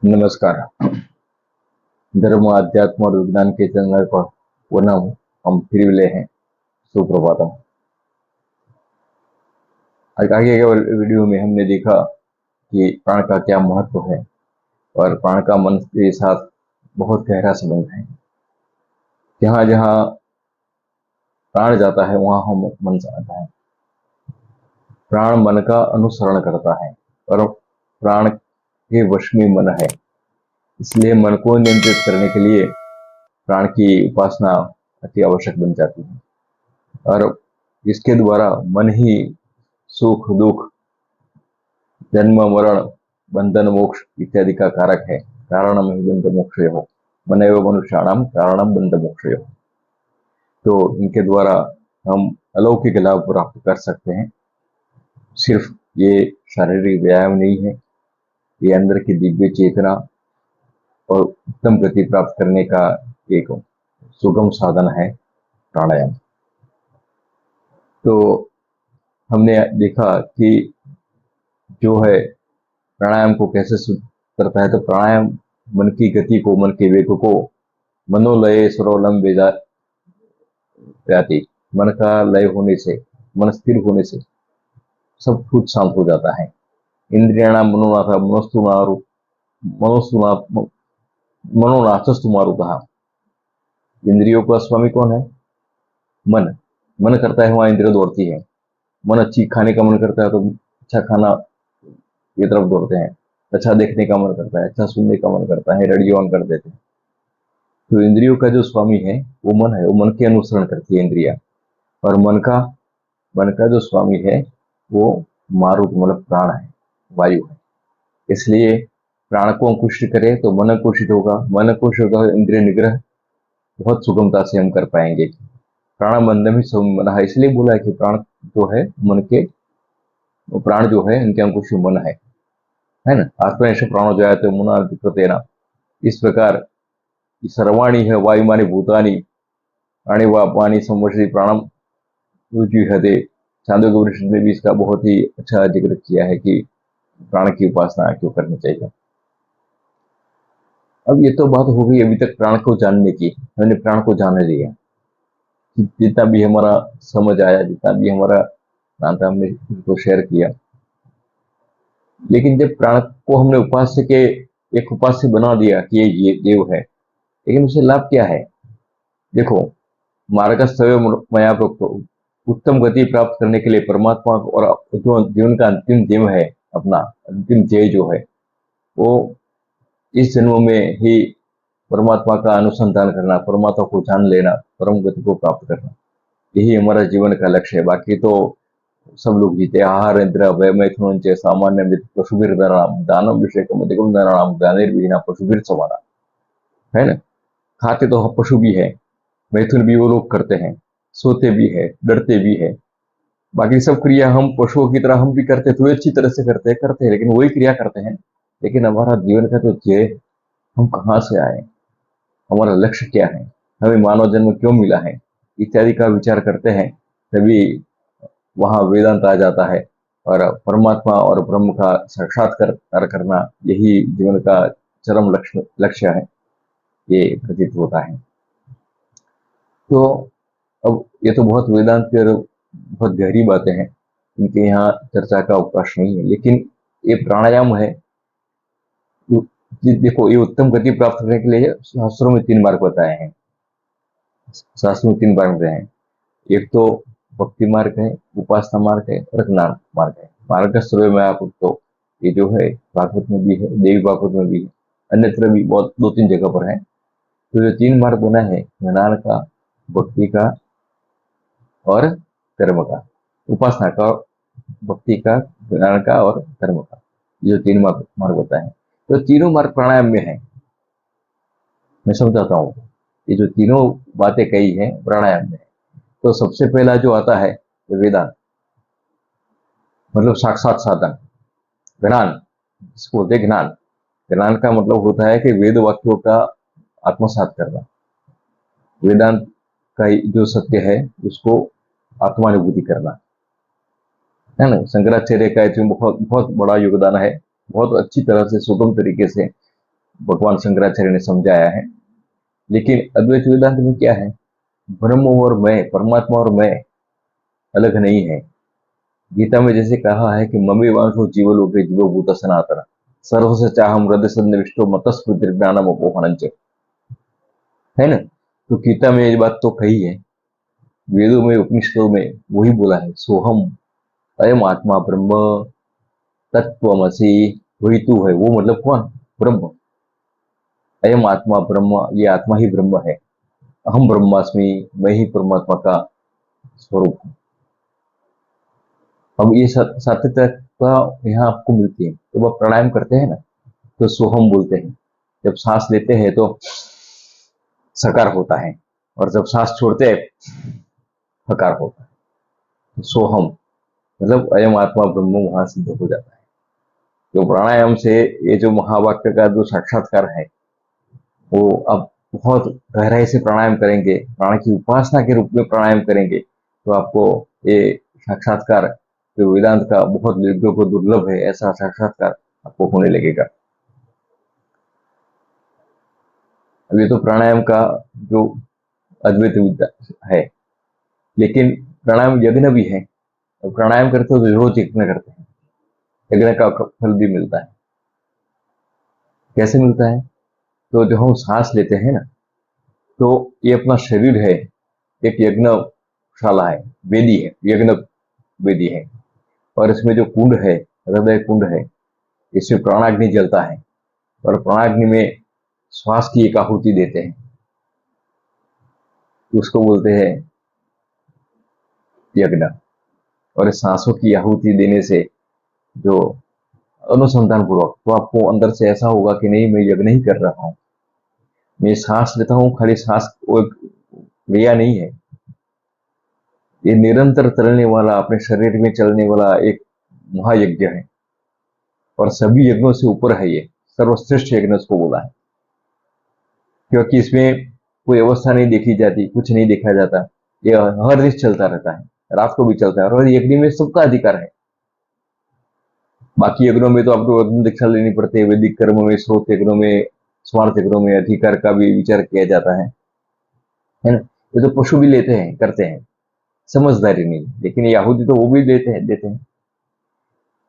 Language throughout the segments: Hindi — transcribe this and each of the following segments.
नमस्कार। धर्म, अध्यात्म और विज्ञान के चैनल पर पुनः हम फिर मिले हैं। सुप्रभातम। आज आगे के वीडियो में हमने देखा कि प्राण का क्या महत्व है और प्राण का मन के साथ बहुत गहरा संबंध है। जहाँ जहाँ प्राण जाता है वहाँ हम मन जाता है। प्राण मन का अनुसरण करता है और प्राण के वश में मन है। इसलिए मन को नियंत्रित करने के लिए प्राण की उपासना अति आवश्यक बन जाती है और इसके द्वारा मन ही सुख दुख, जन्म मरण, बंधन मोक्ष इत्यादि का कारक है। कारणम ही बंध मोक्षयो, मन एव मनुष्याणाम कारणम बंध मोक्षयो। तो इनके द्वारा हम अलौकिक लाभ प्राप्त कर सकते हैं। सिर्फ ये शारीरिक व्यायाम नहीं है, ये अंदर की दिव्य चेतना और उत्तम गति प्राप्त करने का एक सुगम साधन है प्राणायाम। तो हमने देखा कि जो है प्राणायाम को कैसे करता है। तो प्राणायाम मन की गति को, मन के वेग को मनोलय स्वरोलम जाति, मन का लय होने से, मन स्थिर होने से सब कुछ शांत हो जाता है। इंद्रियाणाम मनोनाथ मनोनाथस्तु मारुतः। इंद्रियों का स्वामी कौन है? मन। मन करता है वहां इंद्रिय दौड़ती है। मन अच्छी खाने का मन करता है तो अच्छा खाना की तरफ दौड़ते हैं। अच्छा देखने का मन करता है, अच्छा सुनने का मन करता है, रेडियो ऑन कर देते हैं। तो इंद्रियों का जो स्वामी है वो मन है, वो मन के अनुसरण करती है इंद्रिया। और मन का जो स्वामी है वो मारुत मतलब प्राण है, वायु है। इसलिए प्राण को अंकुशित करे तो मन अंकुशित होगा, मन अंकुशित होगा तो इंद्रिय निग्रह बहुत सुगमता से हम कर पाएंगे। प्राण बंधन ही सब मन है, इसलिए बोला है कि प्राण जो है मन के, प्राण जो है इनके अंकुश मन है ना। आत्मा प्राणो जायते मना। इस प्रकार सर्वाणी है वायुमानी भूतानी प्राणी वाणी संवर्षि प्राणम रुचिहते। छांदोग्य उपनिषद में भी इसका बहुत ही अच्छा जिक्र किया है कि प्राण की उपासना क्यों करनी चाहिए। अब ये तो बात हो गई अभी तक प्राण को जानने की, हमने प्राण को जान लिया। जितना भी हमारा समझ आया, जितना भी हमारा जानता हमने उसको शेयर किया। लेकिन जब प्राण को हमने उपास्य के एक उपास्य बना दिया कि ये देव है, लेकिन उसे लाभ क्या है? देखो, मार्गस्थव्य मया प्रोक्तो, उत्तम गति प्राप्त करने के लिए परमात्मा और जो जीवन का अंतिम ध्येय है, अपना अंतिम ध्येय जो है वो इस जन्म में ही परमात्मा का अनुसंधान करना, परमात्मा को जान लेना, परम गति को प्राप्त करना, यही हमारा जीवन का लक्ष्य है। बाकी तो सब लोग जीते आहार निद्रा भय मैथुन सामान्य पशुभिर दानव विषय अधिकम धनाम ज्ञानिर्विहीना पशुभिर समाना, है ना। खाते तो पशु भी है, मैथुन भी वो लोग करते हैं, सोते भी है, डरते भी है। बाकी सब क्रिया हम पशुओं की तरह हम भी करते, थोड़ी अच्छी तरह से करते हैं, लेकिन वही क्रिया करते हैं। लेकिन हमारा जीवन का जो ध्येय, हम कहाँ से आए, हमारा लक्ष्य क्या है, हमें मानव जन्म क्यों मिला है, इत्यादि का विचार करते हैं, तभी वहां वेदांत आ जाता है। और परमात्मा और ब्रह्म का साक्षात्कार करना यही जीवन का चरम लक्ष्य है, ये प्रतीत होता है। तो अब ये तो बहुत वेदांत की और बहुत गहरी बातें हैं, इनके यहाँ चर्चा का अवकाश नहीं है। लेकिन ये प्राणायाम है, देखो ये उत्तम गति प्राप्त करने के लिए शास्त्रों में 3 मार्ग बताए हैं। शास्त्रों में 3 मार्ग हैं। एक तो भक्ति मार्ग है, उपासना मार्ग है और ज्ञान मार्ग है। मार्ग का सर्वे में आप तो ये जो है भागवत में भी है, देवी भागवत में भी है, अन्यत्र भी बहुत 2-3 जगह पर है। तो जो 3 मार्ग बना है, ज्ञान का, भक्ति का और कर्म का, उपासना का, भक्ति का, ज्ञान का और कर्म का, ये जो 3 मार्ग होता है, तो तीनों मार्ग प्राणायाम में है। मैं समझाता हूँ, ये जो तीनों बातें कही है प्राणायाम में। तो सबसे पहला जो आता है वेदांत, मतलब साक्षात साधन, ज्ञान, जिसको बोलते हैं ज्ञान। ज्ञान का मतलब होता है कि वेद वाक्यों का आत्मसात करना। वेदांत का जो सत्य है उसको आत्मानुभूति करना, है ना। शंकराचार्य का इसमें बहुत बहुत बड़ा योगदान है। बहुत अच्छी तरह से सुगम तरीके से भगवान शंकराचार्य ने समझाया है। लेकिन अद्वैत वेदांत में क्या है, ब्रह्म और मैं, परमात्मा और मैं अलग नहीं है। गीता में जैसे कहा है कि ममे वांशो जीवलोके जीवभूत सनातन सर्वस्य चाहम हृदय सन्निविष्टो मतस्मृति ज्ञानम अपोहनंच, है ना। तो गीता में ये बात तो कही है, वेदों में उपनिषदों में वही बोला है, सोहम अयम आत्मा ब्रह्म तत्वमसि, वही तू है, वो मतलब कौन, ब्रह्म। अयम आत्मा ब्रह्म, ये आत्मा ही ब्रह्म है। अहम ब्रह्मास्मि, मैं ही परमात्मा का स्वरूप हूँ। अब ये सात्यता यहाँ आपको मिलती है। जब आप प्राणायाम करते हैं ना, तो सोहम बोलते हैं। जब सांस लेते हैं तो सकार होता है, और जब सांस छोड़ते हैं हकार होता है। तो सोहम मतलब अयम आत्मा ब्रह्म वहां सिद्ध हो जाता है। तो प्राणायाम से ये जो महावाक्य का जो साक्षात्कार है, वो अब बहुत गहराई से प्राणायाम करेंगे, प्राण की उपासना के रूप में प्राणायाम करेंगे, तो आपको ये साक्षात्कार जो वेदांत का बहुत लोगों को दुर्लभ है, ऐसा साक्षात्कार आपको होने लगेगा। अभी तो प्राणायाम का जो अद्वैत विद्या है, लेकिन प्राणायाम यज्ञ भी है। और प्राणायाम करते हो तो रोज यज्ञ करते हैं, यज्ञ का फल भी मिलता है। कैसे मिलता है, तो जो हम सांस लेते हैं ना, तो ये अपना शरीर है, एक यज्ञशाला है, वेदी है, यज्ञ वेदी है। और इसमें जो कुंड है, हृदय कुंड है, इसमें प्राणाग्नि जलता है, और प्राणाग्नि में श्वास की एक आहुति देते हैं, उसको बोलते हैं यज्ञ। और इस सांसों की आहुति देने से जो अनुसंधान पूर्वक, तो आपको अंदर से ऐसा होगा कि नहीं, मैं यज्ञ नहीं कर रहा हूं, मैं सांस लेता हूं, खाली सांस वो लिया नहीं है, ये निरंतर चलने वाला, अपने शरीर में चलने वाला एक महायज्ञ है। और सभी यज्ञों से ऊपर है, ये सर्वश्रेष्ठ यज्ञ उसको बोला है, क्योंकि इसमें कोई अवस्था नहीं देखी जाती, कुछ नहीं देखा जाता, ये हर दिन चलता रहता है, रात को भी चलता है, और यज्ञ में सबका अधिकार है। बाकी यज्ञों में तो आपको दीक्षा लेनी पड़ती है, वैदिक कर्मों में, स्रोत यज्ञों में, स्वार्थ यज्ञों में अधिकार का भी विचार किया जाता है ना। ये तो पशु भी लेते हैं, करते हैं, समझदारी नहीं, लेकिन ये आहुति तो वो भी देते हैं।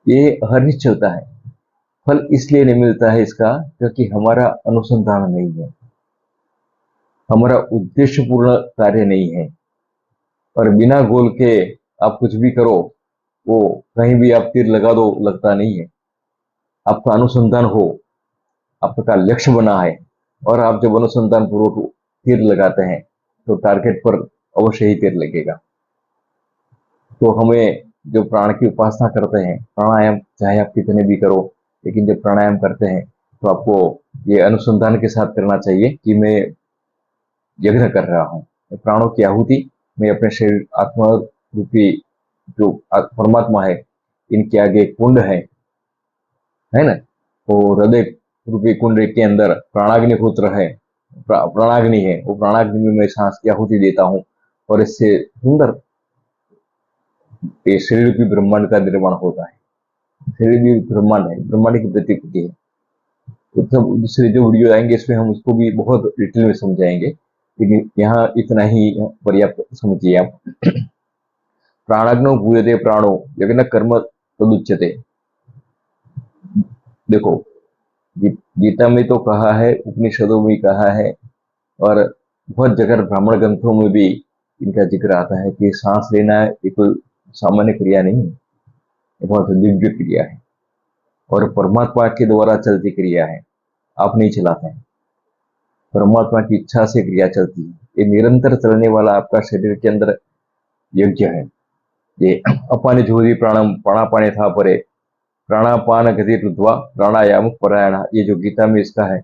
ये हर दिन चलता है। फल इसलिए नहीं मिलता है इसका, क्योंकि हमारा अनुसंधान नहीं है, हमारा उद्देश्यपूर्ण कार्य नहीं है। और बिना गोल के आप कुछ भी करो, वो कहीं भी आप तीर लगा दो, लगता नहीं है। आपका अनुसंधान हो, आपका लक्ष्य बना है, और आप जब अनुसंधान पूर्वक तीर लगाते हैं, तो टारगेट पर अवश्य ही तीर लगेगा। तो हमें जो प्राण की उपासना करते हैं, प्राणायाम चाहे आप कितने भी करो, लेकिन जब प्राणायाम करते हैं तो आपको ये अनुसंधान के साथ करना चाहिए कि मैं यज्ञ कर रहा हूँ, प्राणों की आहुति मैं अपने शरीर आत्मा रूपी जो परमात्मा है, इनके आगे कुंड है ना। तो हृदय रूपी कुंड के अंदर प्राणाग्नि पुत्र है, प्राणाग्नि है, वो प्राणाग्नि में मैं सांस की आहुति देता हूँ, और इससे सुंदर ये शरीर की ब्रह्मांड का निर्माण होता है। शरीर भी ब्रह्मांड है, ब्रह्मांड की प्रतिकृति है। तो सब दूसरे जो वीडियो आएंगे, इसमें हम उसको भी बहुत डिटेल में समझाएंगे, लेकिन यहाँ इतना ही पर्याप्त समझिए आप। प्राणाग्नो भूयते प्राणो यज्ञ कर्म तदुच्यते। देखो, गीता में तो कहा है, उपनिषदों में कहा है, और बहुत जगह ब्राह्मण ग्रंथों में भी इनका जिक्र आता है कि सांस लेना ये कोई सामान्य क्रिया नहीं है, ये बहुत दिव्य क्रिया है, और परमात्मा के द्वारा चलती क्रिया है। आप नहीं चलाते हैं, परमात्मा की इच्छा से क्रिया चलती है। ये निरंतर चलने वाला आपका शरीर के अंदर यज्ञ है। ये अपाने जोरी प्राणम प्राणापाने था परे प्राणापान गति रुद्वा प्राणायाम परायण, ये जो गीता में इसका है,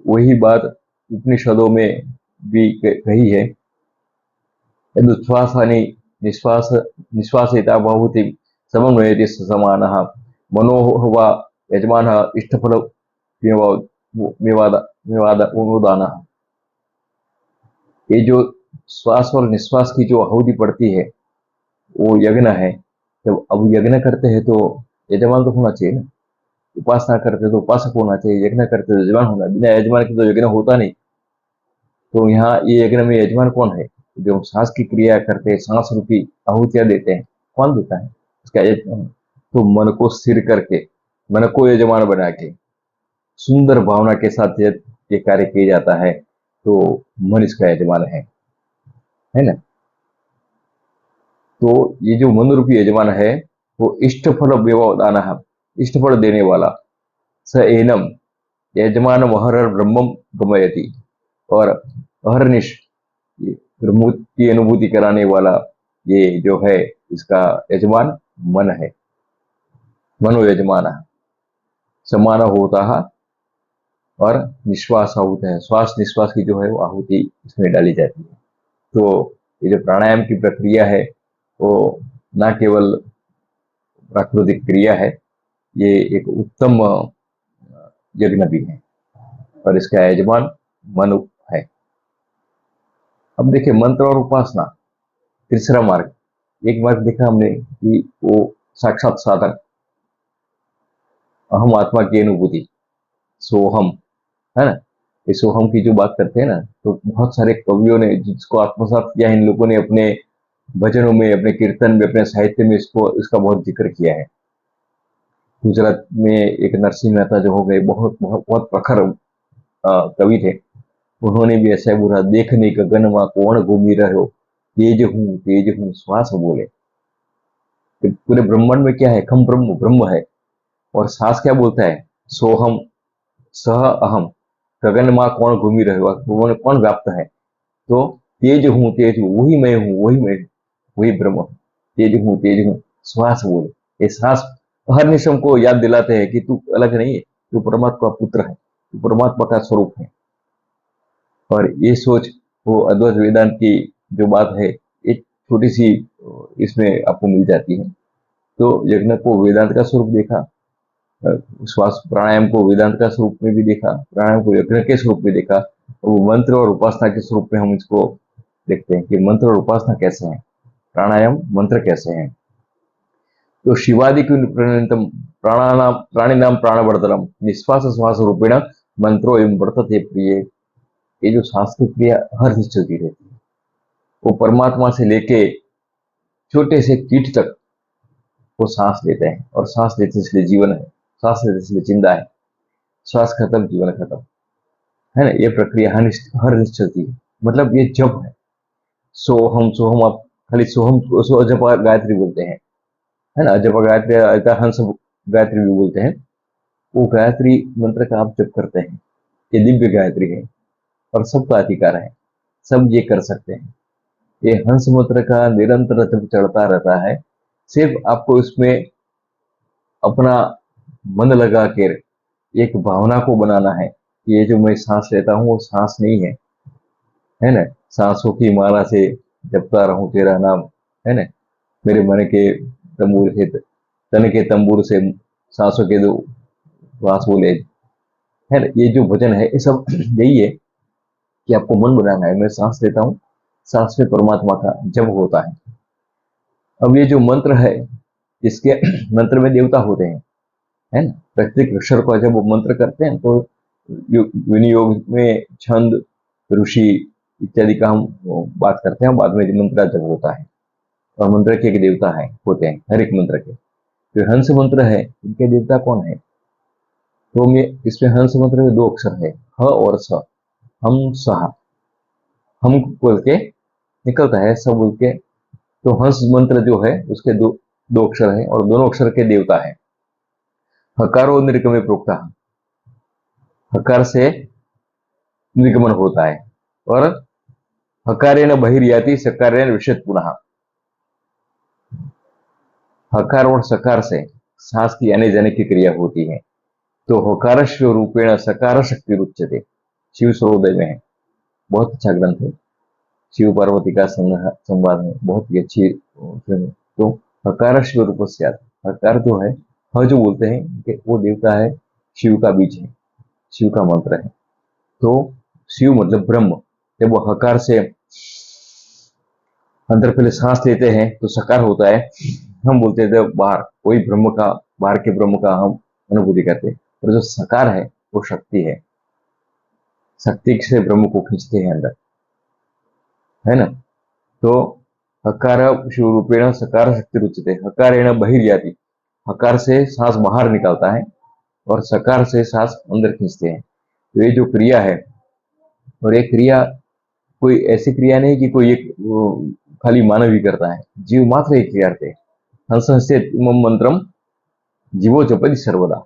वही बात उपनिषदों में भी कही है। यदुच्छ्वासानि निश्वास निश्वासिता बहुति समन्वयति समानः मनो वा यजमानः इष्टफल विवादानः। ये जो श्वास और निश्वास की जो आहुति पड़ती है, वो यज्ञ है। जब अब यज्ञ करते हैं तो यजमान तो होना चाहिए ना, उपासना करते तो उपासक होना चाहिए, यज्ञ करते तो यजमान होना, बिना यजमान के तो यज्ञ होता नहीं। तो यहाँ ये यज्ञ में यजमान कौन है? जो सांस की क्रिया करते हैं, सांस रूपी आहुतियां देते हैं, कौन देता है? इसका यजमान। तो मन को स्थिर करके, मन को यजमान बना के सुंदर भावना के साथ ये कार्य किया जाता है, तो मन इसका यजमान है ना। तो ये जो मन रूपी यजमान है, वो इष्टफल व्यवदान, इष्टफल देने वाला, स एनम यजमान महर ब्रह्मम गमयति, और अहरनिश ब्रह्म की अनुभूति कराने वाला ये जो है, इसका यजमान मन है, मनो यजमान समान होता है। और निश्वास आहुति है, श्वास निश्वास की जो है वो आहुति इसमें डाली जाती है। तो ये जो प्राणायाम की प्रक्रिया है, वो न केवल प्राकृतिक क्रिया है, ये एक उत्तम यज्ञ भी है, और इसका यजमान मन है। अब देखिए मंत्र और उपासना, तीसरा मार्ग। एक मार्ग देखा हमने कि वो साक्षात साधन, अहम आत्मा की अनुभूति, सोहम, है ना। ये सोहम की जो बात करते हैं ना, तो बहुत सारे कवियों ने जिसको आत्मसात किया है, इन लोगों ने अपने भजनों में, अपने कीर्तन में, अपने साहित्य में इसका बहुत जिक्र किया है। गुजरात में एक नरसिंह मेहता जो हो गए, बहुत बहुत बहुत प्रखर कवि थे, उन्होंने भी ऐसा बोला, देखने गगन में कौन घूमी रहो, तेज हूँ श्वास बोले। तो पूरे ब्रह्मांड में क्या है? खम ब्रह्म, ब्रह्म है। और सांस क्या बोलता है? सोहम सह अहम, गगन माँ कौन घूमी रहे हो, कौन व्याप्त है? तो तेज हूँ, वही मैं हूँ, वही मैं हूँ, वही ब्रह्म, तेज हूँ श्वास बोले। ये सांस हर निशम को याद दिलाते हैं कि तू अलग नहीं है, तू परमात्मा पुत्र है, तू परमात्मा का स्वरूप है। और ये सोच वो अद्वैत वेदांत की जो बात है, एक छोटी सी इसमें आपको मिल जाती है। तो यज्ञ को वेदांत का स्वरूप देखा, श्वास प्राणायाम को वेदांत का स्वरूप में भी देखा, प्राणायाम को यज्ञ के स्वरूप में देखा, वो मंत्र और उपासना के स्वरूप में हम इसको देखते हैं कि मंत्र और उपासना कैसे हैं, प्राणायाम मंत्र कैसे हैं। तो शिवादि की प्रणतम प्राणानाम प्राणिनाम प्राणवर्धनम निश्वास श्वास रूपेण मंत्रो एवं वर्तते प्रिय। ये जो सांस की क्रिया हर निश्चल की रहती है, वो परमात्मा से लेके छोटे से कीट तक वो सांस लेते हैं, और सांस लेते इसलिए जीवन है, सांस लेते इसलिए जिंदा है, श्वास खत्म जीवन खत्म, है ना। ये प्रक्रिया हर निश्चल की है, मतलब ये जप है। सोहम सोहम, आप खाली सोहम सो जप गायत्री बोलते हैं, है ना। जप गायत्री, हंस गायत्री भी बोलते हैं। वो गायत्री मंत्र का आप जप करते हैं, ये दिव्य गायत्री है, और सबका अधिकार है, सब ये कर सकते हैं। ये हंस मंत्र का निरंतर जब चढ़ता रहता है, सिर्फ आपको इसमें अपना मन लगा के एक भावना को बनाना है कि ये जो मैं सांस लेता हूँ वो सांस नहीं है ना। सांसों की माला से जपता रहूं तेरा नाम, है ना। मेरे मन के तंबूर से, तन के तंबूर से सांसों के दो श्वास बोले, है ना। ये जो भजन है, ये सब यही है कि आपको मन बनाना है, मैं सांस लेता हूँ, सांस में परमात्मा का जप होता है। अब ये जो मंत्र है, इसके मंत्र में देवता होते हैं, है ना। प्रत्येक अक्षर को जब वो मंत्र करते हैं, तो विनियोग में छंद, ऋषि इत्यादि का हम बात करते हैं, बाद में मंत्र जब होता है। और मंत्र के देवता है होते हैं हर एक मंत्र के। तो हंस मंत्र है, इनके देवता कौन है? तो में इसमें हंस मंत्र में दो अक्षर है, ह और स। हम सहा, हम बोल के निकलता है, सब बोल के। तो हंस मंत्र जो है उसके दो दो अक्षर है, और दोनों अक्षर के देवता है। हकारो निर्गमे प्रोक्ता, हकार से निर्गमन होता है, और हकारेण बहिर्याति सकारेण विशत पुनः। हकार और सकार से सांस की आने जाने की क्रिया होती है। तो हकारश्व रूपेण सकार शक्ति रुच्यते, शिव सर्वोदय में है, बहुत अच्छा ग्रंथ है, शिव पार्वती का संवाद है, बहुत ही अच्छी फिल्म है। तो हकारश्व रूप से, हकार जो है, ह जो बोलते हैं कि वो देवता है, शिव का बीज है, शिव का मंत्र है। तो शिव मतलब ब्रह्म, जब वो हकार से अंदर पहले सांस लेते हैं तो सकार होता है, हम बोलते थे बाहर, वही ब्रह्म का, बाहर के ब्रह्म का हम अनुभूति करते हैं। और जो सकार है वो शक्ति है, शक्ति से ब्रह्म को खींचते हैं अंदर, है ना। तो हकार शिवरूपेण सकार शक्ति रुचते, हकारेण बहिर्याति, हकार से सांस बाहर निकालता है और सकार से सांस अंदर खींचते हैं। तो ये जो क्रिया है, और ये क्रिया कोई ऐसी क्रिया नहीं कि कोई एक खाली मानव ही करता है, जीव मात्र एक क्रिया करते हैं। हंस हंसे इमं मंत्रम जीवो जपति सर्वदा,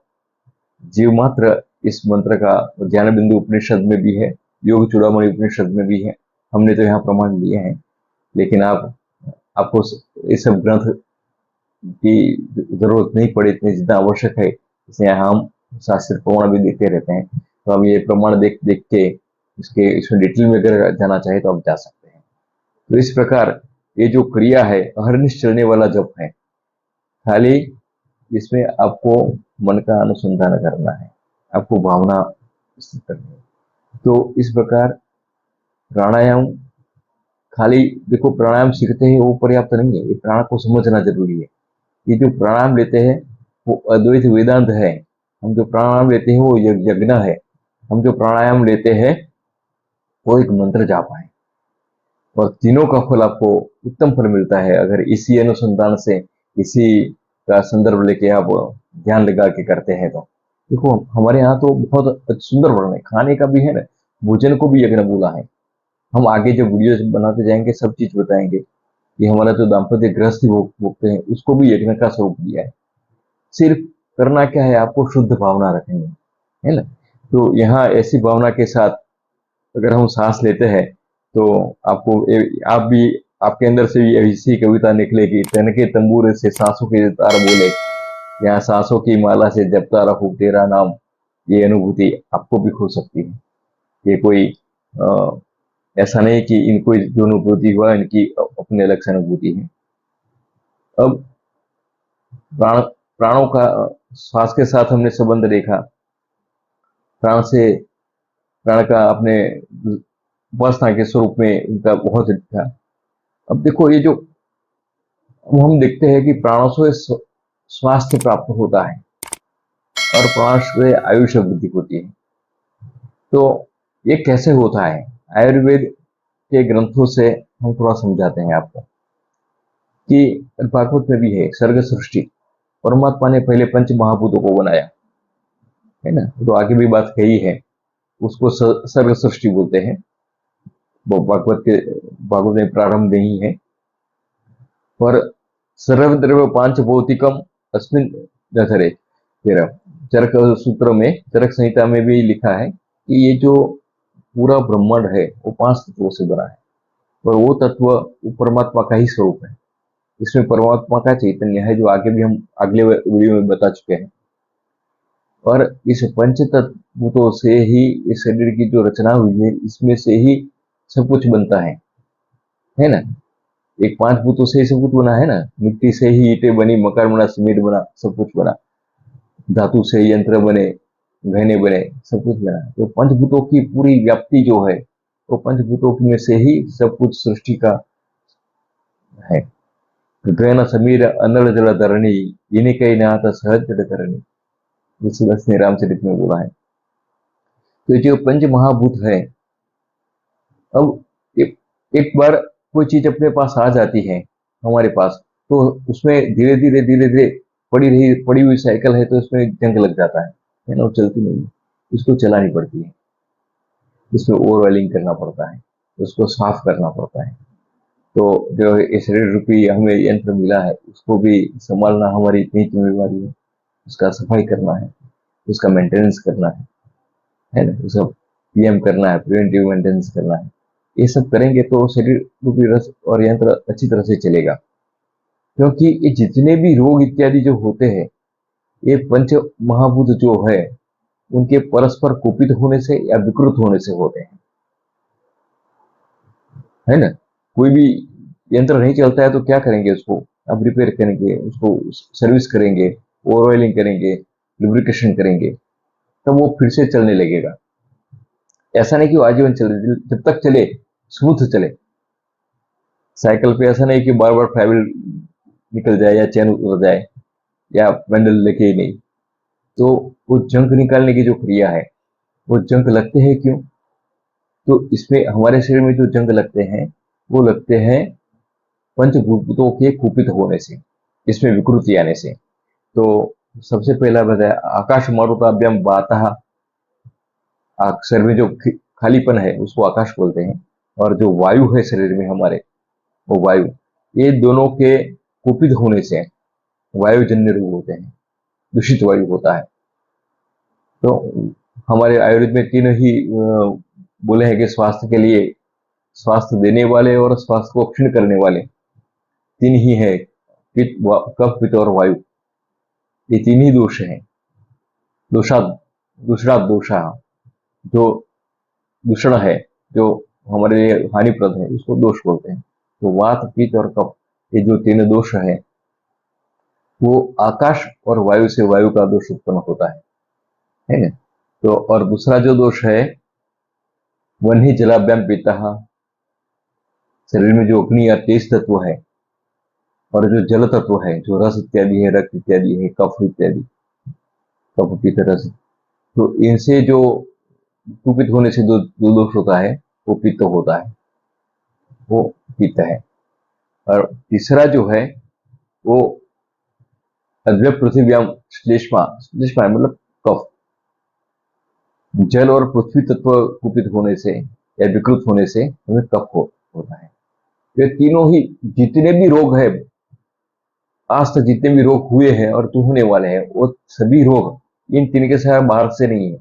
जीव मात्र इस मंत्र का ज्ञान बिंदु उपनिषद में भी है, योग चूड़ामणि उपनिषद में भी है, हमने तो यहाँ प्रमाण लिए हैं। लेकिन आपको ये सब ग्रंथ की जरूरत नहीं पड़े, इतने जितना आवश्यक है, इसलिए हम शास्त्र प्रमाण भी देखते रहते हैं। तो हम ये प्रमाण देख देख के इसमें डिटेल में अगर जाना चाहे तो आप जा सकते हैं। तो इस प्रकार ये जो क्रिया है अहर्निश चलने वाला जप है, खाली इसमें आपको मन का अनुसंधान करना है, आपको भावना स्थित करनी है। तो इस प्रकार प्राणायाम, खाली देखो प्राणायाम सीखते हैं वो पर्याप्त नहीं है, ये प्राण को समझना जरूरी है। ये जो प्राणायाम लेते हैं वो अद्वैत वेदांत है, हम जो प्राणायाम लेते हैं वो यज्ञ है, हम जो प्राणायाम लेते हैं वो एक मंत्र जाप है, और तीनों का फल आपको उत्तम फल मिलता है अगर इसी अनुसंधान से, इसी का संदर्भ लेके आप ध्यान लगा के करते हैं। तो देखो हमारे यहाँ तो बहुत सुंदर वर्णन है, खाने का भी है ना, भोजन को भी यज्ञ बोला है। हम आगे जो वीडियो बनाते जाएंगे सब चीज बताएंगे कि हमारा जो दाम्पत्य गृहस्थी भोगते हैं उसको भी यज्ञ का स्वरूप दिया है। सिर्फ करना क्या है, आपको शुद्ध भावना रखनी है ना। तो यहाँ ऐसी भावना के साथ अगर हम सांस लेते हैं तो आपको आप भी, आपके अंदर से भी ऐसी कविता निकलेगी, तन के तंबूर से सांसों के तार बोले, यहाँ सांसों की माला से जपता रहूं तेरा नाम। ये अनुभूति आपको भी हो सकती है। ये कोई ऐसा नहीं कि इनको जो अनुभूति हुआ इनकी अपने अलग से अनुभूति है। अब प्राणों का श्वास के साथ हमने संबंध देखा, प्राण से, प्राण का अपने उपासना के स्वरूप में उनका बहुत था। अब देखो ये जो हम देखते हैं कि प्राणों से स्वास्थ्य प्राप्त होता है और प्राण से आयुष्य वृद्धि होती है। तो ये कैसे होता है, आयुर्वेद के ग्रंथों से हम थोड़ा समझाते हैं आपको कि भागवत में भी है सर्ग सृष्टि, परमात्मा ने पहले पंच महाभूतों को बनाया है ना, तो आगे भी बात कही है, उसको सर्ग सृष्टि बोलते हैं। वो भागवत में प्रारंभ नहीं है। और सर्वद्रव्य पांच भौतिकम अस्मिन दधरे, फिर चरक सूत्र में, चरक संहिता में भी लिखा है कि ये जो पूरा ब्रह्मांड है वो पांच तत्वों से बना है, और वो तत्व वो परमात्मा का ही स्वरूप है। इसमें परमात्मा का चैतन्य है, जो आगे भी हम अगले वीडियो में बता चुके हैं। और इस पंच तत्वों से ही इस शरीर की जो रचना हुई है, इसमें से ही सब कुछ बनता है ना। एक पांच भूतों से ही सब कुछ बना है ना, मिट्टी से ही ईंटें बनी, मकान बना, सीमेंट बना, सब कुछ बना, धातु से यंत्र बने, गहने बने, सब कुछ बना। तो पंचभूतों की पूरी व्याप्ति जो है वो पंचभूतों में से ही सब कुछ सृष्टि का है। गहन समीर अनल जल धरणी, इन्हीं कई नाथ सहज जड़ धरणी, तुलसीदास ने रामचरित में बोला है। तो जो पंच महाभूत है, अब एक बार कोई चीज अपने पास आ जाती है हमारे पास, तो उसमें धीरे धीरे धीरे धीरे पड़ी हुई साइकिल है, तो इसमें जंग लग जाता है ना, वो चलती नहीं है, उसको चलानी पड़ती है, उसमें ओवर ऑयलिंग करना पड़ता है, उसको साफ करना पड़ता है। तो जो ये शरीर रूपी हमें यंत्र मिला है उसको भी संभालना हमारी इतनी जिम्मेवारी है, उसका सफाई करना है, उसका मेंटेनेंस करना है ना, उसका पीएम करना है, प्रिवेंटिव मेंटेनेंस करना है। ये सब करेंगे तो शरीर रूपी रस और यंत्र अच्छी तरह से चलेगा। क्योंकि ये जितने भी रोग इत्यादि जो होते हैं, ये पंच महाभूत जो है उनके परस्पर कुपित होने से या विकृत होने से होते हैं, है ना। कोई भी यंत्र नहीं चलता है तो क्या करेंगे, उसको आप रिपेयर करेंगे, उसको सर्विस करेंगे, ओवर ऑयलिंग करेंगे, लुब्रिकेशन करेंगे, तब वो फिर से चलने लगेगा। ऐसा नहीं कि वो आजीवन चले, जब तक चले स्मूथ चले। साइकिल पे ऐसा नहीं कि बार बार फ्लाईव्हील निकल जाए या चैन उतर जाए या पैंडल लेके ही नहीं, तो वो जंक निकालने की जो क्रिया है, वो जंक लगते हैं क्यों? तो इसमें हमारे शरीर में जो जंक लगते हैं, वो लगते हैं पंचभूतों के कुपित होने से, इसमें विकृति आने से। तो सबसे पहला बताया आकाश मारुताभ्याम वातः, शरीर में जो खालीपन है उसको आकाश बोलते हैं, और जो वायु है शरीर में हमारे, वो वायु, ये दोनों के कुपित होने से वायुजन्य रोग होते हैं, दूषित वायु होता है। तो हमारे आयुर्वेद में तीन ही बोले हैं कि स्वास्थ्य के लिए, स्वास्थ्य देने वाले और स्वास्थ्य को क्षीण करने वाले तीन ही है, पित्त, कफ, पित्त और वायु। ये तीन ही दोष हैं। दोषा दूसरा दोषा, जो दूषण है, जो हमारे लिए हानिप्रद है, उसको दोष बोलते हैं। तो वात, पित्त और कफ, ये जो तीन दोष है, वो आकाश और वायु से वायु का दोष उत्पन्न होता है ना। तो और दूसरा जो दोष है, वन्ही जलाभ्याम पीता, शरीर में जो अग्नि या तेज तत्व है और जो जल तत्व है, जो रस इत्यादि है, रक्त इत्यादि है, कफ इत्यादि, कफ पित्त रस, तो इनसे जो कुपित होने से जो दोष होता है, वो पित्त होता है, वो पित्त है। और तीसरा जो है, वो अद्वैय पृथ्व्याम श्लेष्मा, श्लेष्मा मतलब कफ, जल और पृथ्वी तत्व कुपित होने से या विकृत होने से हमें कफ होता है। ये तीनों ही जितने भी रोग है, आज तक जितने भी रोग हुए हैं और जो होने वाले हैं, वो सभी रोग इन तीन के सिवा बाहर से नहीं है,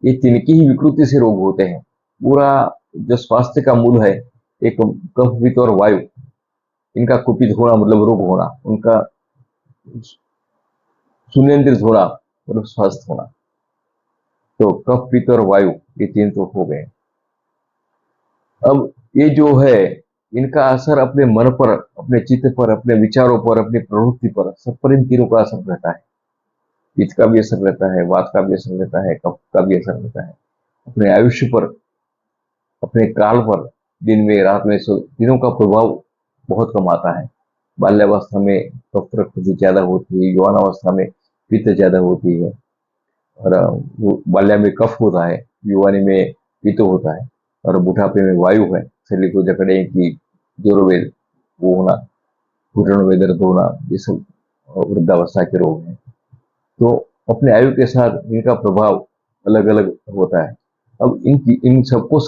ये तीन की ही विकृति से रोग होते हैं। पूरा जो स्वास्थ्य का मूल है, एक कफ, पित्त और वायु, इनका कुपित होना मतलब रोग होना, उनका सुनियंत्रित होना मतलब स्वस्थ होना। तो कफ, पित्त और वायु, ये तीन तो हो गए। अब ये जो है, इनका असर अपने मन पर, अपने चित्त पर, अपने विचारों पर, अपनी प्रवृत्ति पर, सब पर इन तीनों का असर रहता है। पित्त का भी असर रहता है, वात का भी असर रहता है, कफ का भी असर रहता है, अपने आयुष्य पर, अपने काल पर, दिन में रात में, तीनों का प्रभाव बहुत कम आता है। बाल्यावस्था में कफ प्रकृति ज्यादा होती है, यौवनावस्था में पित्त ज्यादा होती है, और बाल्या में कफ होता है, युवानी में पित्त होता है, और बुढ़ापे में वायु है, शरीर को जकड़े की जोर वेद वो होना, घुटनों में दर्द होना, ये सब वृद्धावस्था के रोग हैं। तो अपने आयु के साथ इनका प्रभाव अलग अलग होता है। अब इन सबको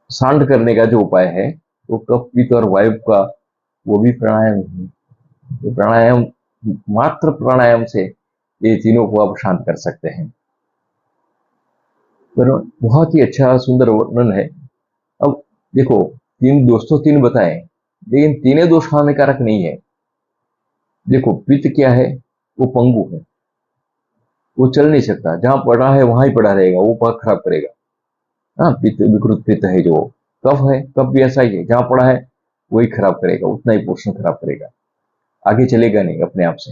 शांत करने का जो उपाय है, वो कफ, पित्त और वायु का, वो भी प्राणायाम है। प्राणायाम, मात्र प्राणायाम से ये तीनों को आप शांत कर सकते हैं। तो बहुत ही अच्छा सुंदर वर्णन है। अब देखो, तीन दोष तो तीन बताए, लेकिन तीनों दोष हानिकारक नहीं है। देखो, पित्त क्या है, वो पंगु है, वो चल नहीं सकता, जहां पड़ा है वहां ही पड़ा रहेगा, वो बहुत खराब करेगा। हाँ, पित्त विकृत पित्त है जो। कफ है, कफ भी ऐसा ही है, जहां पड़ा है वही खराब करेगा, उतना ही पोषण खराब करेगा, आगे चलेगा नहीं अपने आप से।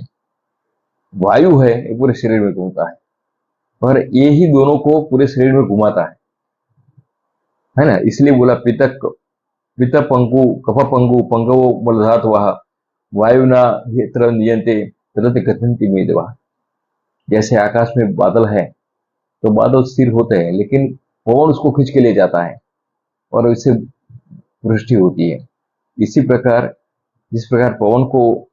वायु है, ये पूरे शरीर में घूमता है, और ये ही दोनों को पूरे शरीर में घुमाता है ना। इसलिए बोला पित्त पंगु, कफ पंगु, पंगवो बलधातवः, वायुना यत्र नियंते तदत गतिन्ति मेदवः। जैसे आकाश में बादल है, तो बादल स्थिर होते हैं, लेकिन पवन उसको खींच के ले जाता है और इससे वृष्टि होती है। इसी प्रकार, जिस प्रकार पवन को,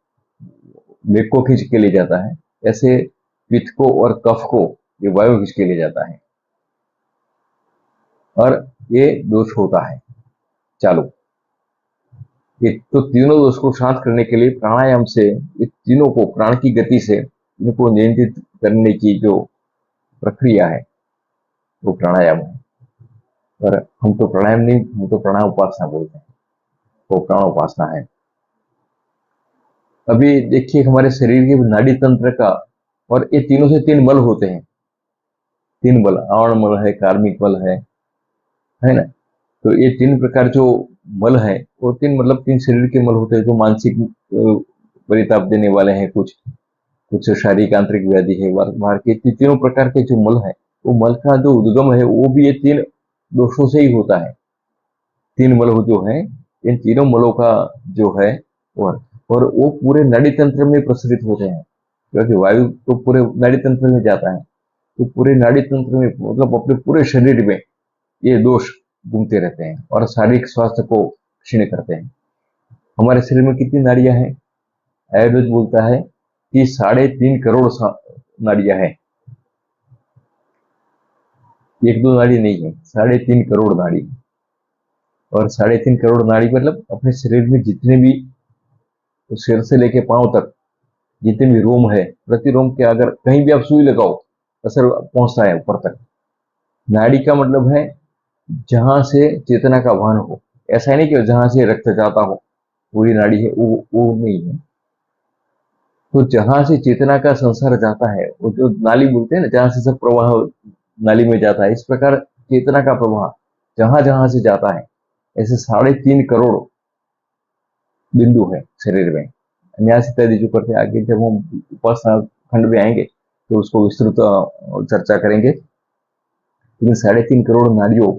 मेघ को खींच के ले जाता है, ऐसे पित्त को और कफ को ये वायु खींच के ले जाता है, और ये दोष होता है चालू। ये तो तीनों दोष को शांत करने के लिए प्राणायाम से, ये तीनों को प्राण की गति से इनको नियंत्रित करने की जो प्रक्रिया है, वो प्राणायाम है। और हम तो प्राणायाम नहीं, हम तो प्राणायाम उपासना बोलते हैं, वो प्राण उपासना है। अभी देखिए, हमारे शरीर के नाड़ी तंत्र का, और ये तीनों से तीन मल होते हैं, तीन बल, आवरण मल है, कार्मिक मल है ना। तो ये तीन प्रकार जो मल है, वो तीन मतलब तीन शरीर के मल होते हैं, जो मानसिक परिताप देने वाले हैं, कुछ कुछ शारीरिक आंतरिक व्याधि है, बाहर के तीनों प्रकार के जो मल है, वो मल का जो उद्गम है, वो भी ये तीन दोषों से ही होता है। तीन मल जो है, इन तीनों मलों का जो है, और वो पूरे नाड़ी तंत्र में प्रसरित होते हैं। क्योंकि वायु तो पूरे नाड़ी तंत्र में जाता है, तो पूरे नाड़ी तंत्र में मतलब अपने पूरे शरीर में ये दोष घूमते रहते हैं और शारीरिक स्वास्थ्य को क्षीण करते हैं। हमारे शरीर में कितनी नाड़ियां हैं? आयुर्वेद बोलता है कि 3.5 करोड़ नाड़ियां हैं। एक दो नाड़ी नहीं है, 3.5 करोड़ नाड़ी। और 3.5 करोड़ नाड़ी मतलब अपने शरीर में जितने भी, तो सिर से लेके पांव तक जितने भी रोम है, प्रति रोम के अगर कहीं भी आप सुई लगाओ असर पहुंचता है ऊपर तक। नाड़ी का मतलब है जहां से चेतना का वहन हो। ऐसा ही नहीं कि जहां से रक्त जाता हो पूरी नाड़ी है, वो नहीं है। तो जहां से चेतना का संसार जाता है, वो जो नाली बोलते हैं ना, जहां से सब प्रवाह नाली में जाता है, इस प्रकार चेतना का प्रवाह जहां जहां से जाता है, ऐसे 3.5 करोड़ बिंदु है शरीर में। न्यास इत्यादि जो करते हैं, आगे जब हम उपासना खंड में आएंगे तो उसको विस्तृत चर्चा करेंगे। लेकिन 3.5 करोड़ नाड़ियों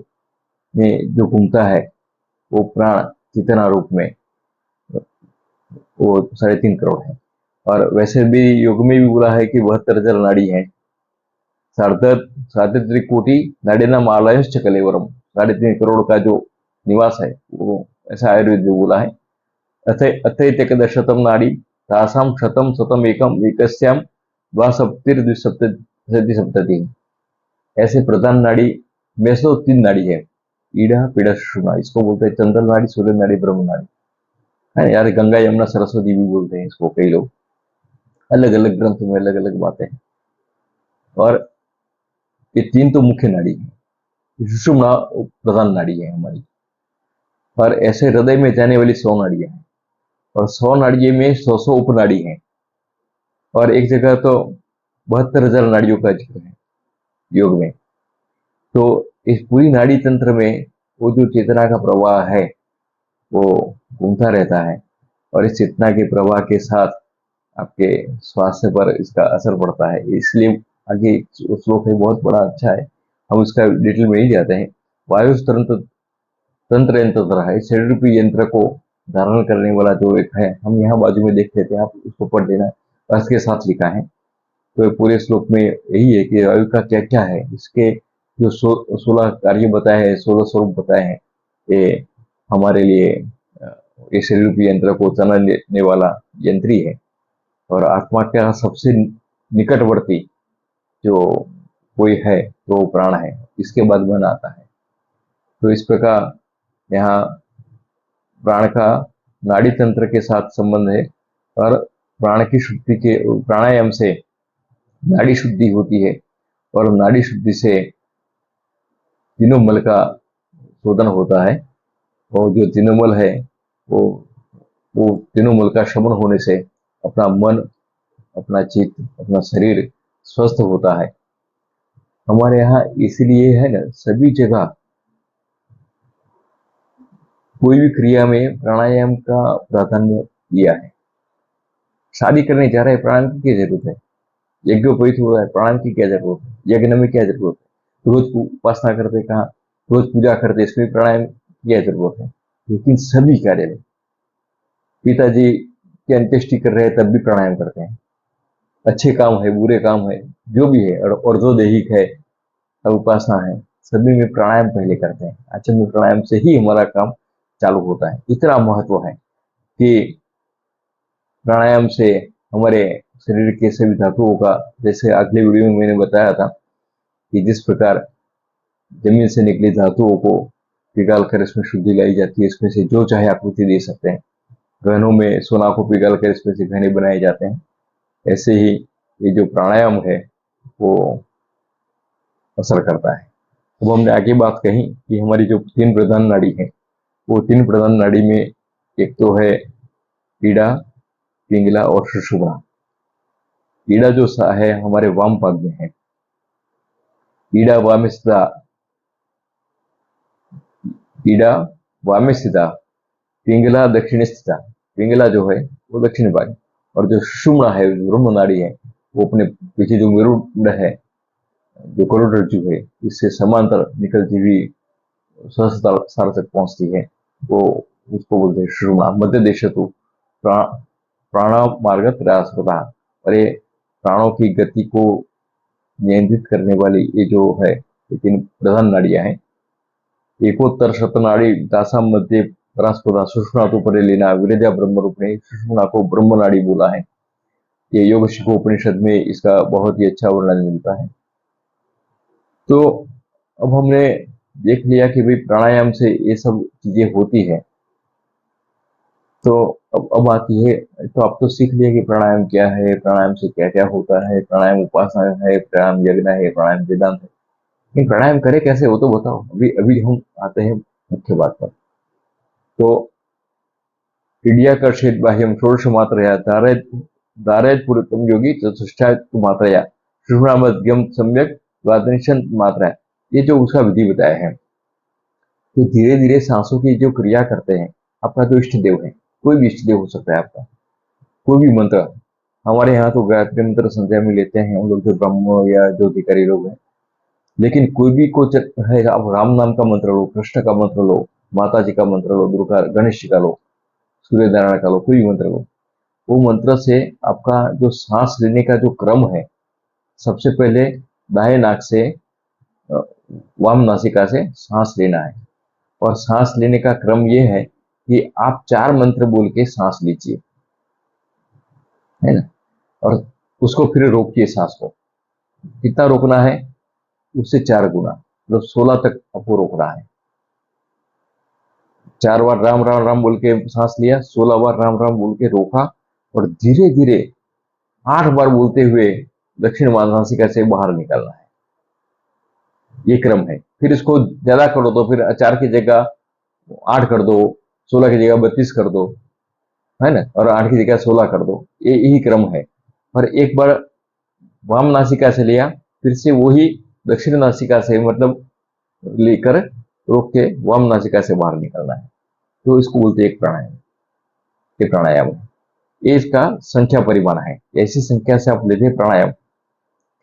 में जो घूमता है वो प्राण चेतना रूप में, वो 3.5 करोड़ है। और वैसे भी योग में भी बोला है कि 72,000 नाड़ी है। सार्धत्रिकोटि नाड़ीना आलयश्च कलेवरम, 3.5 करोड़ का जो निवास है वो, ऐसा आयुर्वेद में बोला है। अथैत्यकदशतम नाड़ी तासाम शतम शतम एकम एकस्याम द्वासप्तिर्द्विसप्तति। ऐसे प्रधान नाड़ी में से 3 नाड़ी है, ईड़ा पीड़ा सुषुम्ना। इसको बोलते हैं चंद्र नाड़ी, सूर्य नाड़ी, ब्रह्म नाड़ी है यार। गंगा यमुना सरस्वती भी बोलते हैं इसको कई लोग, अलग अलग ग्रंथों में अलग अलग बातें हैं। और ये 3 तो मुख्य नाड़ी है। सुषुम्ना प्रधान नाड़ी है हमारी। और ऐसे हृदय में जाने वाली 100 नाड़ियां हैं, और 100 नाड़ियों में 100 उपनाड़ी हैं। और एक जगह तो 72,000 नाड़ियों का जिक्र है योग में। तो इस पूरी नाड़ी तंत्र में वो जो चेतना का प्रवाह है वो घूमता रहता है, और इस चेतना के प्रवाह के साथ आपके स्वास्थ्य पर इसका असर पड़ता है। इसलिए आगे श्लोक है, बहुत बड़ा अच्छा है, हम उसका डिटेल में नहीं जाते हैं। वायु तंत्र तंत्र यंत्र है, शरीर रूपी यंत्र को धारण करने वाला जो एक है, हम यहाँ बाजू में देख लेते हैं, आप उसको पढ़ लेना, अर्थ के साथ लिखा है। तो पूरे श्लोक में यही है कि वायु का क्या क्या है, इसके जो 16 कार्य बताए हैं, 16 स्वरूप बताए हैं, ये हमारे लिए ये शरीर रूपी यंत्र को चलाने वाला यंत्री है। और आत्मा का सबसे निकटवर्ती जो कोई है तो वो प्राण है, इसके बाद मन आता है। तो इस प्रकार यहाँ प्राण का नाड़ी तंत्र के साथ संबंध है। और प्राण की शुद्धि के प्राणायाम से नाड़ी शुद्धि होती है, और नाड़ी शुद्धि से तीनों मल का शोधन होता है। और जो तीनों मल है वो वो तीनों मल का शमन होने से अपना मन, अपना चित्त, अपना शरीर स्वस्थ होता है। हमारे यहाँ इसलिए है ना, सभी जगह कोई भी क्रिया में प्राणायाम का प्राधान्य दिया है। शादी करने जा रहे हैं, प्राणायाम की क्या जरूरत है? यज्ञोपवीत हो रहा है, प्राणायाम की क्या जरूरत है? यज्ञ में क्या जरूरत है? रोज उपासना करते कहा, रोज पूजा करते, इसमें प्राणायाम की क्या जरूरत है? लेकिन सभी कार्य में, पिताजी की अंत्येष्टि कर रहे हैं तब भी प्राणायाम करते हैं। अच्छे काम है, बुरे काम है, जो भी है, और और्ध्वदेहिक है, उपासना है, सभी में प्राणायाम पहले करते हैं। आचमन प्राणायाम से ही हमारा काम चालू होता है। इतना महत्व है कि प्राणायाम से हमारे शरीर के सभी धातुओं का, जैसे अगले वीडियो में मैंने बताया था कि जिस प्रकार जमीन से निकली धातुओं को पिघाल कर इसमें शुद्धि लाई जाती है, इसमें से जो चाहे आकृति दे सकते हैं। गहनों में सोना को पिघाल कर इसमें से गहने बनाए जाते हैं। ऐसे ही ये जो प्राणायाम है वो असर करता है। अब हमने आगे बात कही कि हमारी जो 3 प्रधान नाड़ी है, वो 3 प्रधान नाड़ी में एक तो है ईड़ा, पिंगला और सुषुम्ना। ईड़ा जो है हमारे वाम पाद में है। ईड़ा वाम स्थिता, ईड़ा वाम स्थिता, पिंगला दक्षिण स्थिता। पिंगला जो है वो दक्षिण भाग, और जो सुषुम्ना है, ब्रह्म नाड़ी है, वो अपने पीछे जो मेरुदंड है, जो करोड़रज्जु है, इससे समांतर निकलती हुई सहस्त्रार तक पहुंचती है, वो उसको बोलते हैं सुषुम्ना। मध्य देश तो प्राणामार्ग त्रयास्पदा। और ये प्राणों की गति को नियंत्रित करने वाली ये जो है, ये 3 प्रधान नाड़ियां हैं। एकोत्तर शतनाड़ी दासा मध्य परास्पदा सुषुम्ना तो परे लेना विरजा ब्रह्म रूप ने सुषुम्ना को ब्रह्म नाड़ी बोला है। ये योग शिखोपनिषद में इसका बहुत ही अच्छा वर्णन मिलता है। तो अब हमने देख लिया कि भाई प्राणायाम से ये सब चीजें होती है। तो अब आती है, तो आप तो सीख लिया कि प्राणायाम क्या है, प्राणायाम से क्या क्या होता है, प्राणायाम उपासना है, प्राणायाम यज्ञ है, प्राणायाम वेदांत है। लेकिन प्राणायाम करे कैसे वो तो बताओ। अभी अभी हम आते हैं मुख्य बात पर। तो इडियाकर्षित बाह्यम षोडश मात्रया धारयत पुरुतम योगी चतुष्टायत मात्रया सुषुम्नामध्यम सम्यक द्वादश मात्रा। ये जो उसका विधि बताया है, तो धीरे धीरे सांसों की जो क्रिया करते हैं। आपका जो इष्ट देव है, कोई भी इष्ट देव हो सकता है आपका, कोई भी मंत्र। हमारे यहाँ तो गायत्री मंत्र संध्या में लेते हैं हम लोग, जो ब्रह्म या जो अधिकारी लोग हैं। लेकिन कोई भी को है, आप राम नाम का मंत्र लो, कृष्ण का मंत्र लो, माता जी का मंत्र लो, दुर्गा गणेश जी का लो, सूर्य नारायण का लो, कोई भी मंत्र लो। वो मंत्र से आपका जो सांस लेने का जो क्रम है, सबसे पहले दाएं नाक से वाम नासिका से सांस लेना है। और सांस लेने का क्रम ये है कि आप 4 मंत्र बोल के सांस लीजिए, है ना। और उसको फिर रोकिए सांस को। कितना रोकना है? उससे 4 गुना, मतलब 16 तक आपको रोकना है। 4 बार राम राम राम बोल के सांस लिया, 16 बार राम राम बोल के रोका, और धीरे धीरे 8 बार बोलते हुए दक्षिण नासिका से बाहर निकालना है। ये क्रम है। फिर इसको ज्यादा करो तो फिर 4 की जगह 8 कर दो, 16 की जगह 32 कर दो, है ना, और 8 की जगह 16 कर दो। ये यही क्रम है। और एक बार वाम नासिका से लिया, फिर से वही दक्षिण नासिका से, मतलब लेकर रोक के वाम नासिका से बाहर निकलना है। तो इसको बोलते हैं एक प्राणायाम। ये प्राणायाम है। ये इसका संख्या परिमाण है। ऐसी संख्या से आप लेते हैं प्राणायाम।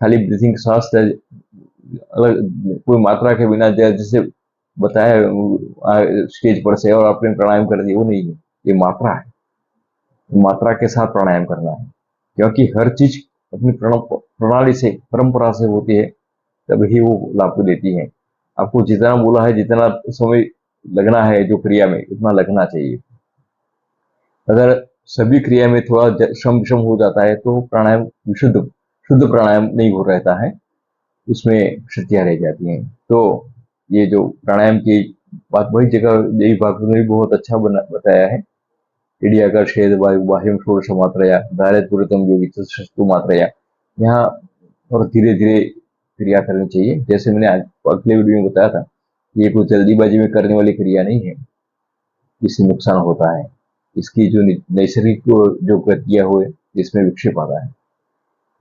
खाली ब्रीथिंग सांस अलग कोई मात्रा के बिना, जैसे बताया स्टेज पर से और आपने प्राणायाम कर दिया, वो नहीं है। ये मात्रा है। मात्रा के साथ प्राणायाम करना है, क्योंकि हर चीज अपनी प्रणाली से, परंपरा से होती है, तभी वो लाभ देती है। आपको जितना बोला है, जितना समय लगना है जो क्रिया में, उतना लगना चाहिए। अगर सभी क्रिया में थोड़ा श्रम विषम हो जाता है तो प्राणायाम शुद्ध प्राणायाम नहीं हो रहता है, उसमें क्षतियां रह जाती हैं। तो ये जो प्राणायाम की बात, वही जगह यही भाग ने भी बहुत अच्छा बताया है। इडियाकर छेद वायु बाह्यम षोडश मात्रया धारयत पुरुतम योगी चतुष्टु मात्रया। यहाँ और धीरे धीरे क्रिया करनी चाहिए। जैसे मैंने अगले वीडियो में बताया था, ये कोई जल्दीबाजी में करने वाली क्रिया नहीं है, इससे नुकसान होता है। इसकी जो नैसर्गिक जो प्रक्रिया हुए, इसमें विक्षेप आता है।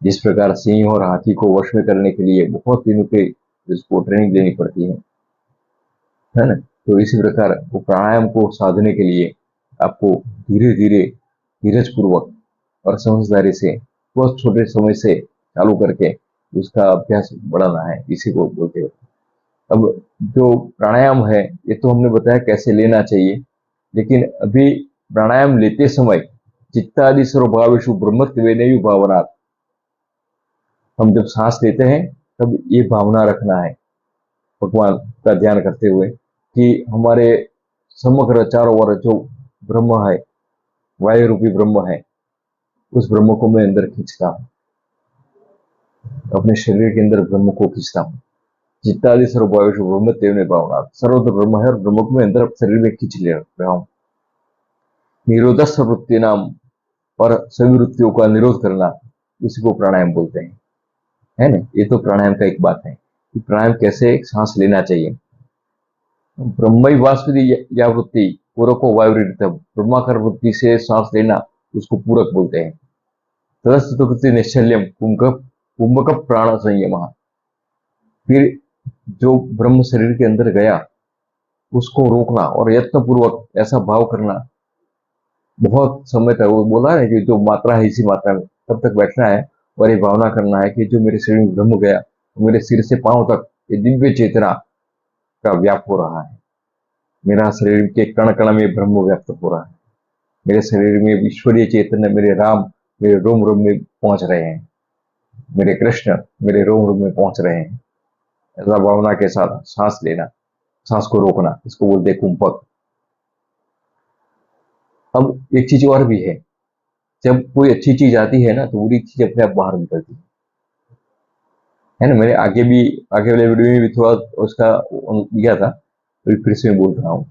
जिस प्रकार सिंह और हाथी को वश में करने के लिए बहुत दिनों के इसको ट्रेनिंग देनी पड़ती है ना। तो इसी प्रकार वो प्राणायाम को साधने के लिए आपको धीरे धीरे धीरज पूर्वक और समझदारी से बहुत छोटे समय से चालू करके उसका अभ्यास बढ़ाना है। इसी को बोलते हैं। अब जो प्राणायाम है, ये तो हमने बताया कैसे लेना चाहिए। लेकिन अभी प्राणायाम लेते समय चित्तादि सर्वभावेषु ब्रह्मत्वेनैव भावनात्, हम जब सांस लेते हैं तब ये भावना रखना है, भगवान का ध्यान करते हुए, कि हमारे समग्र चारों ओर जो ब्रह्म है, वायु रूपी ब्रह्म है, उस ब्रह्म को मैं अंदर खींचता हूँ, अपने शरीर के अंदर ब्रह्म को खींचता हूँ। चित्तादि सर्वभावेषु ब्रह्मत्वेनैव भावनात्, सर्वत्र ब्रह्म है और ब्रह्म को मैं अंदर शरीर में खींच ले रहा हूँ। निरोध सर्ववृत्ति नाम, और सभी वृत्तियों का निरोध करना, उसी को प्राणायाम बोलते हैं, है ना। ये तो प्राणायाम का एक बात है कि प्राणायाम कैसे सांस लेना चाहिए। ब्रह्म वास्पति या वृत्ति पूरको वायुरित, ब्रह्माकार वृत्ति से सांस लेना, उसको पूरक बोलते हैं। तदस्तुति निश्चल्यम कुंभक प्राण संयम। फिर जो ब्रह्म शरीर के अंदर गया, उसको रोकना और यत्न पूर्वक ऐसा भाव करना, बहुत समय तक। वो बोला है कि जो मात्रा है, इसी मात्रा में तब तक बैठना है और ये भावना करना है कि जो मेरे शरीर में ब्रह्म गया, मेरे सिर से पांव तक ये दिव्य चेतना का व्याप हो रहा है। मेरा शरीर के कण कण में ब्रह्म व्यक्त हो रहा है। मेरे शरीर में ईश्वरीय चेतन, मेरे राम मेरे रोम रोम में पहुंच रहे हैं। मेरे कृष्ण मेरे रोम रोम में पहुंच रहे हैं, ऐसा भावना के साथ सांस लेना, सांस को रोकना, इसको बोलते हैं कुंभक। अब एक चीज और भी है, जब कोई अच्छी चीज आती है ना तो बुरी चीज अपने आप बाहर निकलती है ना। मैंने आगे वाले वीडियो में भी थोड़ा उसका दिया था, अभी फिर से मैं बोल रहा हूँ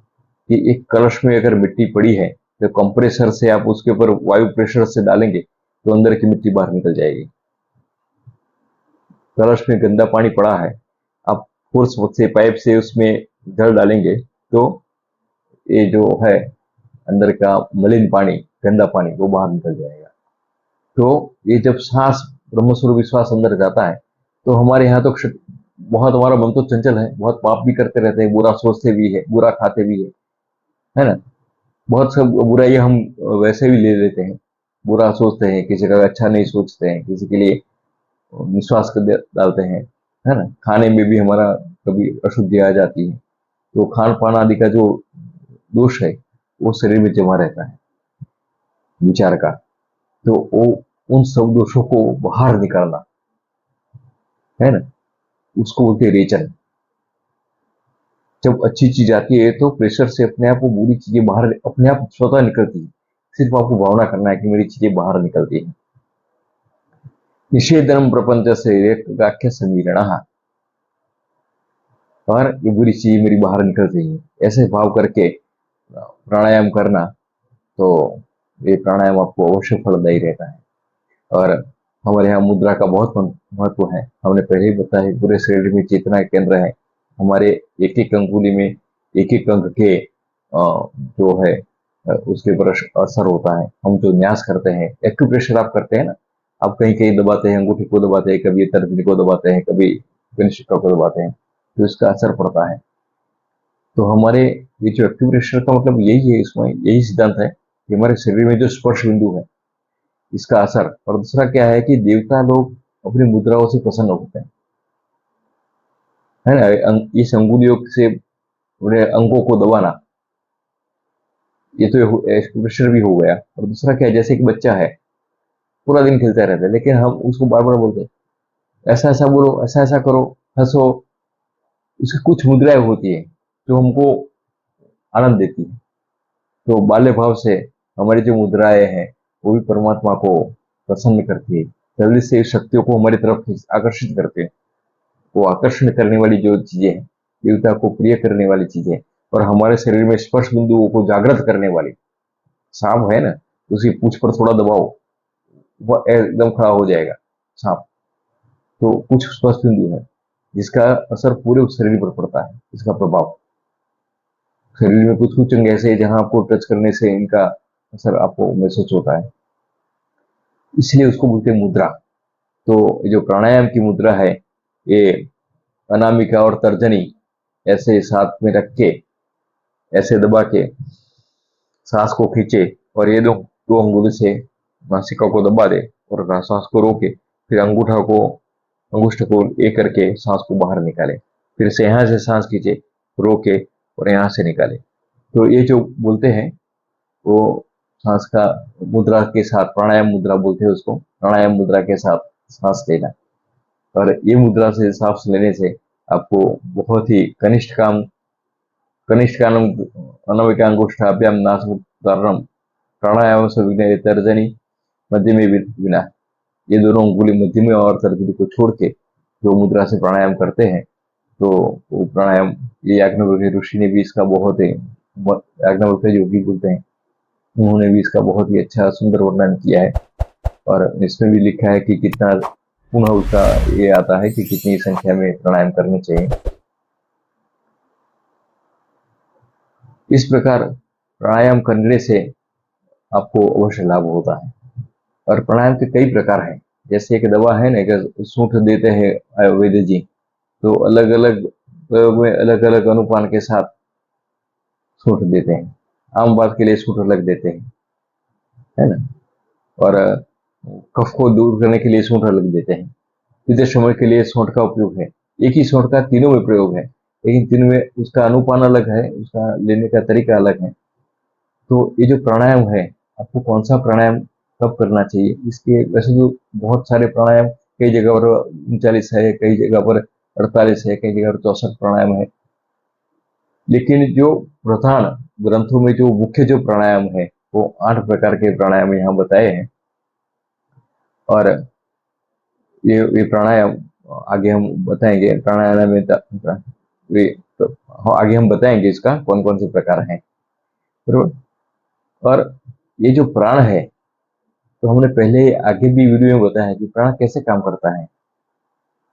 कि एक कलश में अगर मिट्टी पड़ी है तो कंप्रेसर से आप उसके ऊपर वायु प्रेशर से डालेंगे तो अंदर की मिट्टी बाहर निकल जाएगी। कलश में गंदा पानी पड़ा है, आप फोर्स से पाइप से उसमें जल डालेंगे तो ये जो है अंदर का मलिन पानी, गंदा पानी वो बाहर निकल जाएगा। तो ये जब सांस ब्रह्मस्वरूप विश्वास अंदर जाता है तो हमारे यहाँ तो बहुत, हमारा मन तो चंचल है, बहुत पाप भी करते रहते हैं, बुरा सोचते भी है, बुरा खाते भी है ना। बहुत सब बुराई हम वैसे भी ले लेते हैं, बुरा सोचते हैं, किसी का अच्छा नहीं सोचते हैं, किसी के लिए विश्वास कर डालते हैं, है ना। खाने में भी हमारा कभी अशुद्धि आ जाती है, तो खान पान आदि का जो दोष है वो शरीर में जमा रहता है विचार का। तो वो उन सब दोषों को बाहर निकालना है ना, उसको बोलते हैं रेचन। जब अच्छी चीज आती है तो प्रेशर से अपने आप वो बुरी चीजें बाहर अपने आप स्वतः निकलती है, सिर्फ आपको भावना करना है कि मेरी चीजें बाहर निकलती है। निषेधनम प्रपंच से वाक्य समीरण, और ये बुरी चीज मेरी बाहर निकल रही है, ऐसे भाव करके प्राणायाम करना, तो ये प्राणायाम आपको अवश्य फलदायी रहता है। और हमारे यहाँ मुद्रा का बहुत महत्व है, हमने पहले ही बताया, पूरे शरीर में चेतना केंद्र है। हमारे एक एक अंगुली में एक एक अंग के जो है उसके ऊपर असर होता है। हम जो न्यास करते हैं, एक्यूप्रेशर आप करते हैं ना, आप कहीं कहीं दबाते हैं, अंगूठी को दबाते हैं, कभी तर्जनी को दबाते हैं, कभी कनिष्ठिका को दबाते हैं, तो इसका असर पड़ता है। तो हमारे ये जो एक्यूप्रेशर का मतलब यही है, इसमें यही सिद्धांत है कि हमारे शरीर में जो स्पर्श बिंदु है इसका असर। और दूसरा क्या है कि देवता लोग अपनी मुद्राओं से प्रसन्न होते हैं, है ना। इस अंगुलियों से उन्हें अंगों को दबाना, ये तो एक्सप्रेशन भी हो गया। और दूसरा क्या है, जैसे कि बच्चा है पूरा दिन खेलता रहता है, लेकिन हम उसको बार बार बोलते हैं ऐसा ऐसा बोलो, ऐसा ऐसा करो, हंसो, उसकी कुछ मुद्राएं होती है जो हमको आनंद देती है। तो बाल्य भाव से हमारी जो मुद्राएं हैं वो भी परमात्मा को प्रसन्न करती है, जल्दी से शक्तियों को हमारी तरफ आकर्षित करते हैं। वो आकर्षण करने वाली जो चीजें हैं, देवता को प्रिय करने वाली चीजें, और हमारे शरीर में स्पर्श बिंदुओं को जागृत करने वाली। सांप है ना, उसकी पूंछ पर थोड़ा दबाओ, वह एकदम खड़ा हो जाएगा सांप। तो कुछ स्पर्श बिंदु है जिसका असर पूरे उस शरीर पर पड़ता है, इसका प्रभाव। शरीर में कुछ कुछ अंग ऐसे हैं जहां आपको टच करने से इनका असर आपको महसूस होता है, इसलिए उसको बोलते हैं मुद्रा। तो जो प्राणायाम की मुद्रा है, ये अनामिका और तर्जनी ऐसे साथ में रख के, ऐसे दबा के सांस को खींचे, और ये दो दो अंगुली से नासिका को दबा दे और सांस को रोके, फिर अंगुष्ठ को ए करके सांस को बाहर निकाले, फिर से यहाँ से सांस खींचे, रोके और यहाँ से निकाले। तो ये जो बोलते हैं वो सांस का मुद्रा के साथ, प्राणायाम मुद्रा बोलते हैं उसको, प्राणायाम मुद्रा के साथ सांस लेना। और ये मुद्रा से सांस लेने से आपको बहुत ही कनिष्ठकानम अनविकांगुष्ठाभ्याम नासमुत्तारणम प्राणायाम से विघ्न तर्जनी मध्य में विना, ये दोनों अंगुली मध्य में और तर्जनी को छोड़ के जो मुद्रा से प्राणायाम करते हैं, तो वो प्राणायाम, ये याज्ञवल्क्य ऋषि ने भी इसका बहुत ही, याज्ञवल्क्य योगी बोलते हैं, उन्होंने भी इसका बहुत ही अच्छा सुंदर वर्णन किया है। और इसमें भी लिखा है कि कितना पुनः उसका ये आता है कि कितनी संख्या में प्राणायाम करने चाहिए। इस प्रकार प्राणायाम करने से आपको अवश्य लाभ होता है। और प्राणायाम के कई प्रकार हैं, जैसे एक दवा है ना, कि सूंठ देते हैं आयुर्वेद जी, तो अलग अलग प्रयोग में अलग अलग अनुपान के साथ सूंठ देते हैं। आम बात के लिए सूंठ अलग देते हैं, है ना। और कफ को दूर करने के लिए सूंठ अलग देते हैं। विदेश समय के लिए सूंठ का उपयोग है। एक ही सूंठ का तीनों में प्रयोग है, लेकिन तीनों में उसका अनुपान अलग है, उसका लेने का तरीका अलग है। तो ये जो प्राणायाम है, आपको कौन सा प्राणायाम कब करना चाहिए, इसके वैसे तो बहुत सारे प्राणायाम कई जगह पर 39 है, कई जगह पर 48 है, कई जगह पर 64 प्राणायाम है। लेकिन जो प्रधान ग्रंथों में जो मुख्य जो प्राणायाम है वो 8 प्रकार के प्राणायाम यहाँ बताए हैं। और ये प्राणायाम आगे हम बताएंगे। प्राणायाम में तो आगे हम बताएंगे इसका कौन कौन से प्रकार हैं, बरोबर। और ये जो प्राण है, तो हमने पहले आगे भी वीडियो में बताया है कि प्राण कैसे काम करता है।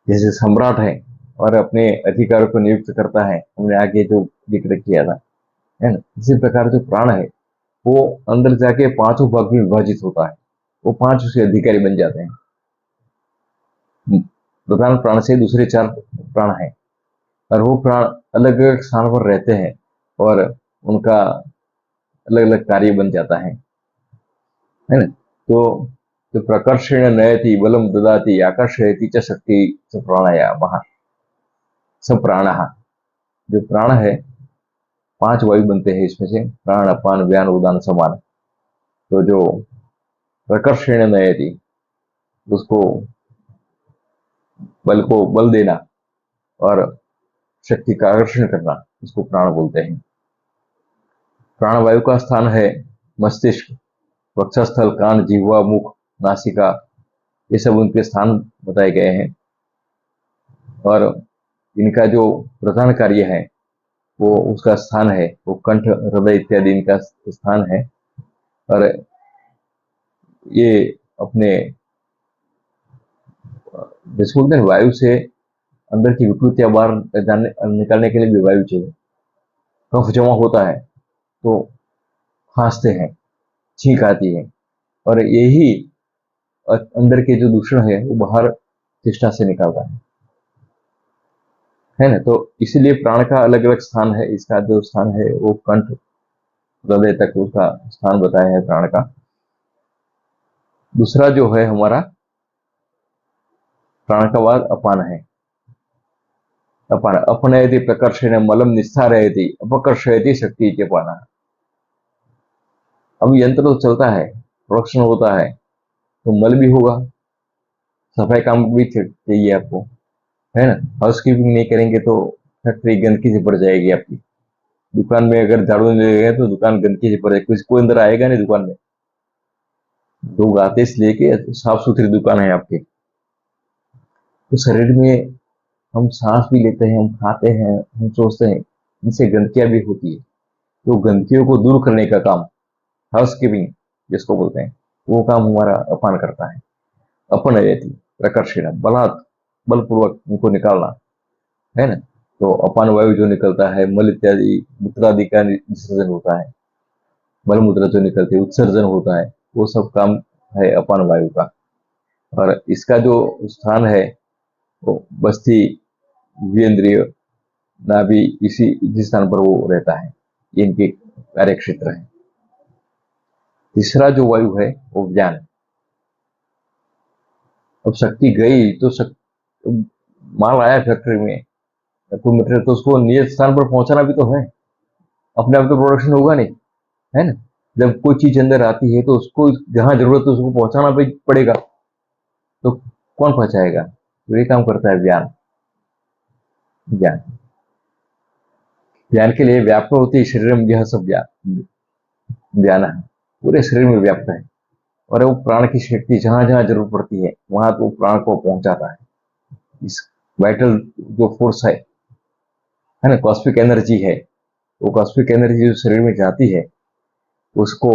जैसे सम्राट है और अपने अधिकारों को नियुक्त करता है, हमने आगे जो जिक्र किया था, है ना। इसी प्रकार जो प्राण है वो अंदर जाके 5 भाग में विभाजित होता है, वो 5 उसके अधिकारी बन जाते हैं। प्रधान प्राण से दूसरे 4 प्राण हैं, और वो प्राण अलग अलग स्थान पर रहते हैं और उनका अलग अलग कार्य बन जाता है ना। तो जो प्रकर्षेण नयति बलम ददाति आकर्षयति च शक्ति च प्राणायामः सब प्राणः। जो प्राण है 5 वायु बनते हैं इसमें से, प्राण अपान व्यान उदान समान। तो जो प्रकर्षेण नयति, उसको बल को बल देना और शक्ति का आकर्षण करना, उसको प्राण बोलते हैं। प्राणवायु का स्थान है मस्तिष्क, वक्षस्थल, कान, जिह्वा, मुख, नासिका, ये सब उनके स्थान बताए गए हैं। और इनका जो प्रधान कार्य है वो उसका स्थान है वो कंठ, हृदय इत्यादि इनका स्थान है। और ये अपने जैसे बोलते हैं वायु से अंदर की विकृतियां बाहर निकालने के लिए भी वायु चाहिए। कफ जमा होता है तो खांसते हैं, छींक आती है, और यही अंदर के जो दूषण है वो बाहर चेष्टा से निकलता है ना। तो इसीलिए प्राण का अलग अलग स्थान है। इसका जो स्थान है वो कंठ, हृदय तक उसका स्थान बताया है प्राण का। दूसरा जो है हमारा प्राण का बाद अपान है। अपान अपनयति प्रकर्षेण मलम निस्तारयति अपकर्षयति शक्ति के पाना। अब यंत्र तो चलता है, प्रोडक्शन होता है, तो मल भी होगा, सफाई काम भी चाहिए आपको, है ना। हाउस कीपिंग नहीं करेंगे तो फैक्ट्री गंदगी से भर जाएगी आपकी। दुकान में अगर झाड़ू नहीं लगेगा तो दुकान गंदगी से भर जाएगी, कोई अंदर आएगा नहीं दुकान में। लोग आते इसलिए कि साफ सुथरी दुकान है आपकी। तो शरीर में हम सांस भी लेते हैं, हम खाते हैं, हम सोचते हैं, इनसे गंदगियां भी होती है। तो गंदगियों को दूर करने का काम, हाउस कीपिंग जिसको बोलते हैं, वो काम हमारा अपान करता है। अपनयति प्रकर्षण बलपूर्वक उनको निकालना, है ना। तो अपान वायु जो निकलता है, मल इत्यादि मूत्रादि का विसर्जन होता है, मल मूत्र जो निकलते हैं उत्सर्जन होता है, वो सब काम है अपान वायु का। और इसका जो स्थान है वो बस्ती, विन्द्रिय, नाभि, इसी स्थान पर वो रहता है। ये इनके कार्य क्षेत्र है। तीसरा जो वायु है वो ज्ञान। अब शक्ति गई तो माल आया फैक्ट्री में, कोई मटेरियल, तो उसको नियत स्थान पर पहुंचाना भी तो है। अपने आप तो प्रोडक्शन होगा नहीं, है ना। जब कोई चीज अंदर आती है तो उसको जहां जरूरत है उसको पहुंचाना भी पड़ेगा, तो कौन पहुंचाएगा। तो ये काम करता है ज्ञान। ज्ञान ज्ञान के लिए व्याप्त होती है शरीर में, यह सब ज्ञान है, पूरे शरीर में व्याप्त है। और वो प्राण की शक्ति जहां जहां जरूरत पड़ती है वहां तो प्राण को पहुंचाता है। इस वाइटल जो फोर्स है ना, कॉस्मिक एनर्जी है, वो कॉस्मिक एनर्जी जो शरीर में जाती है उसको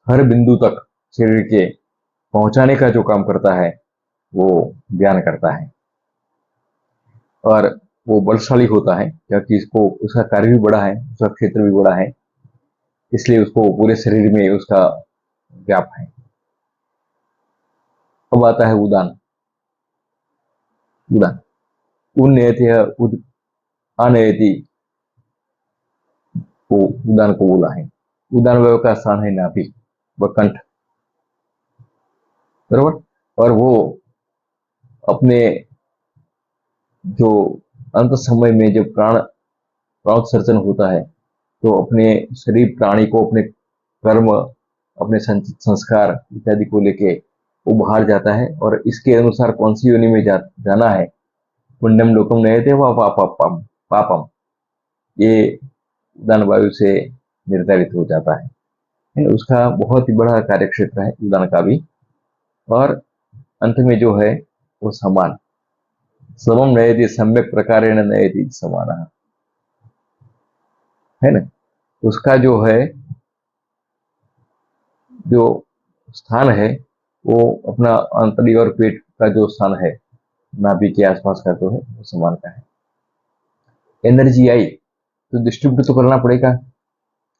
हर बिंदु तक शरीर के पहुंचाने का जो काम करता है वो ज्ञान करता है। और वो बलशाली होता है क्योंकि इसको उसका कार्य भी बड़ा है, उसका क्षेत्र भी बड़ा है, इसलिए उसको पूरे शरीर में उसका व्याप है। अब आता है उदान। उदान उन्नयति उद अनयति को उदान को बोला है। उदान वायु का स्थान है नाभि व कंठ, बरोबर। और वो अपने जो अंत समय में जब प्राणोत्सर्जन होता है तो अपने शरीर प्राणी को अपने कर्म, अपने संचित संस्कार इत्यादि को लेके वो बाहर जाता है और इसके अनुसार कौन सी योनि में जाना है, पुण्यम लोकम नयते व पापम पापम, ये उदान वायु से निर्धारित हो जाता है। उसका बहुत ही बड़ा कार्यक्षेत्र है उदान का भी। और अंत में जो है वो समान, समम नयति सम्यक प्रकारेण नयति समानः, है ना। उसका जो है जो स्थान है वो अपना आंतड़ी और पेट का जो स्थान है नाभि के आसपास का जो है वो समान का है। एनर्जी आई तो डिस्ट्रीब्यूट तो करना पड़ेगा,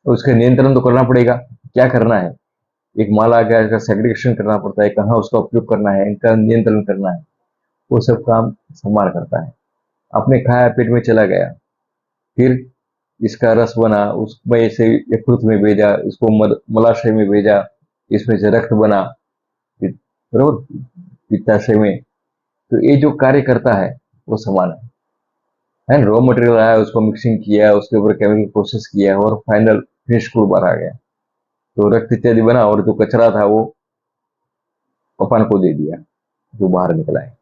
और उसका नियंत्रण तो करना पड़ेगा। क्या करना है, एक माल आ गया, इसका सेग्रीगेशन करना पड़ता है, कहाँ उसका उपयोग करना है, इनका नियंत्रण करना है, वो सब काम संभाल करता है। आपने खाया, पेट में चला गया, फिर इसका रस बना, उसमें से यकृत में भेजा, इसको मलाशय में भेजा, इसमें से रक्त बना, बरोबर, पित्ताशय में। तो ये जो कार्य करता है वो समान है। रॉ मटेरियल आया, उसको मिक्सिंग किया, उसके ऊपर केमिकल प्रोसेस किया और फाइनल फिनिश गुड बाहर आ गया, तो रक्त इत्यादि बना, और जो कचरा था वो अपन को दे दिया जो बाहर निकला है।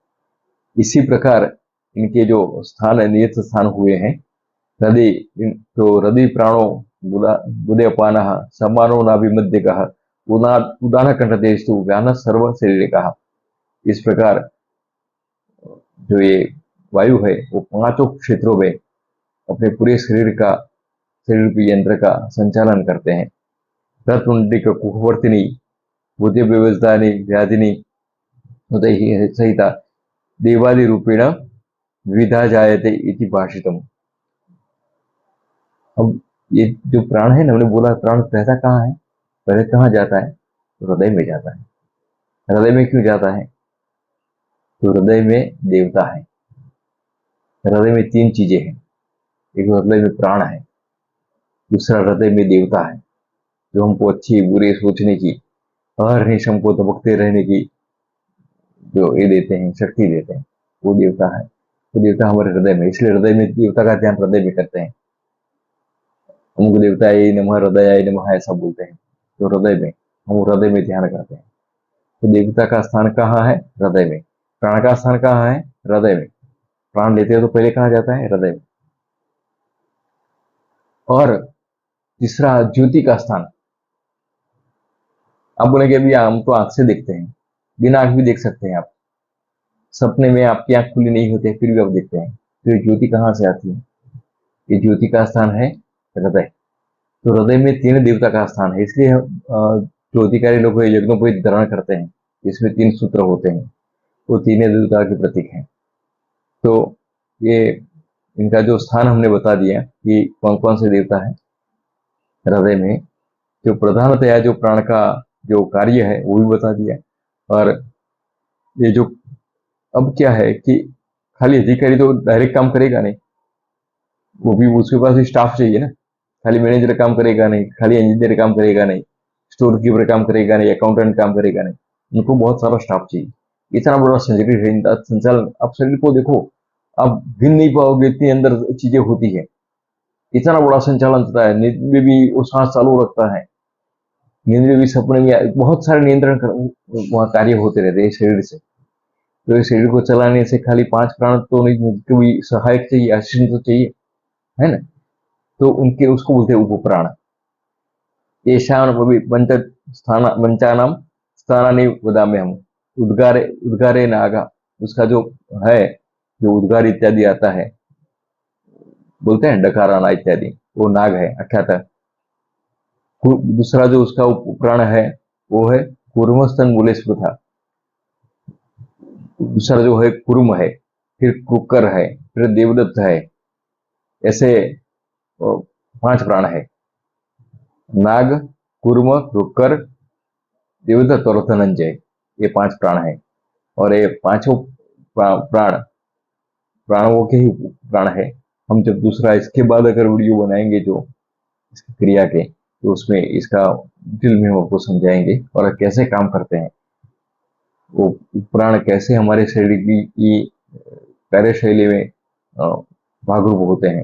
इसी प्रकार इनके जो स्थान है, नियत स्थान हुए हैं हृदय, तो हृदय प्राणो गुदयपान समानो नाभिमध्यकः उदान कंठदेशु व्यान सर्व शरीरिकः। इस प्रकार जो ये वायु है वो पांचों क्षेत्रों में अपने पूरे शरीर के यंत्र का संचालन करते हैं। तत्पुंडिक कुहवर्तिनी बुद्धि व्यवस्थानी व्याधिनी उदय सहिता देवादि रूपेण विविधा जायते इति भाषितम। अब ये जो प्राण है ना, हमने बोला प्राण रहता कहाँ है, पहले कहाँ जाता है, तो हृदय में जाता है। हृदय में क्यों जाता है, तो हृदय में देवता है। हृदय में तीन चीजें हैं, एक हृदय में प्राण है, दूसरा हृदय में देवता है जो हमको अच्छी बुरी सोचने की, हर निश हमको दबकते रहने की जो ये देते हैं, शक्ति देते हैं, वो देवता है। तो देवता हमारे हृदय में, इसलिए हृदय में देवता का ध्यान हृदय में करते हैं। हमको देवताय नमः हृदयाय नमः ऐसा बोलते हैं, तो हृदय में हम हृदय में ध्यान करते हैं। तो देवता का स्थान कहाँ है, हृदय में। प्राण का स्थान कहाँ है, हृदय में। प्राण लेते हैं तो पहले कहाँ जाता है, हृदय में। और तीसरा ज्योति का स्थान। आप बोलेंगे अभी हम तो आंख से देखते हैं, बिना आंख भी देख सकते हैं आप, सपने में आपकी आंख खुली नहीं होती फिर भी आप देखते हैं, तो ये ज्योति कहाँ से आती है, ये ज्योति का स्थान है हृदय। तो हृदय में तीन देवता का स्थान है, इसलिए जो अधिकारी लोग यज्ञोपवीत धारण करते हैं, इसमें तीन सूत्र होते हैं, वो तीन देवता के प्रतीक हैं। तो ये इनका जो स्थान हमने बता दिया कि कौन कौन से देवता है हृदय में, जो प्रधानतया जो प्राण का जो कार्य है वो भी बता दिया। और ये जो अब क्या है कि खाली अधिकारी तो डायरेक्ट काम करेगा नहीं, वो भी उसके पास भी स्टाफ चाहिए ना। खाली मैनेजर काम करेगा नहीं, खाली इंजीनियर काम करेगा नहीं, स्टोर कीपर काम करेगा नहीं, अकाउंटेंट काम करेगा नहीं, उनको बहुत सारा स्टाफ चाहिए। इतना बड़ा शरीर है, इनका संचालन, आप शरीर को देखो, आप गिन नहीं पाओगे इतनी अंदर चीजें होती है। इतना बड़ा संचालन होता है, नींद में भी वो सांस चालू रखता है, नींद में भी, सपने में, बहुत सारे नियंत्रण वहाँ कार्य होते रहते हैं शरीर से। तो इस शरीर को चलाने से खाली 5 प्राण तो नहीं, कोई सहायक चाहिए, असिस्टेंट तो चाहिए, है ना। तो उनके उसको बोलते हैं उपप्राण। येषामपि पंचानाम स्थानानि वदामि हम। उद्गारे उद्गारे नागा, उसका जो है, जो उद्गार इत्यादि आता है, बोलते हैं डकाराना इत्यादि, वो नाग है अख्याता। दूसरा जो उसका उपप्राण है वो है कूर्मस्तन मूले स्पृथा। दूसरा जो है कुर्म है, फिर कुकर है, फिर देवदत्त है। ऐसे 5 प्राण है, नाग, कुर्म, कुकर, देवदत्त और धनंजय, ये 5 प्राण है। और ये पांचों प्राण प्राणों के ही प्राण है। हम जब दूसरा इसके बाद अगर वीडियो बनाएंगे जो इसकी क्रिया के, तो उसमें इसका डिटेल में हम आपको समझाएंगे और कैसे काम करते हैं, वो प्राण कैसे हमारे शरीर की कार्यशैली में भागरूप होते हैं,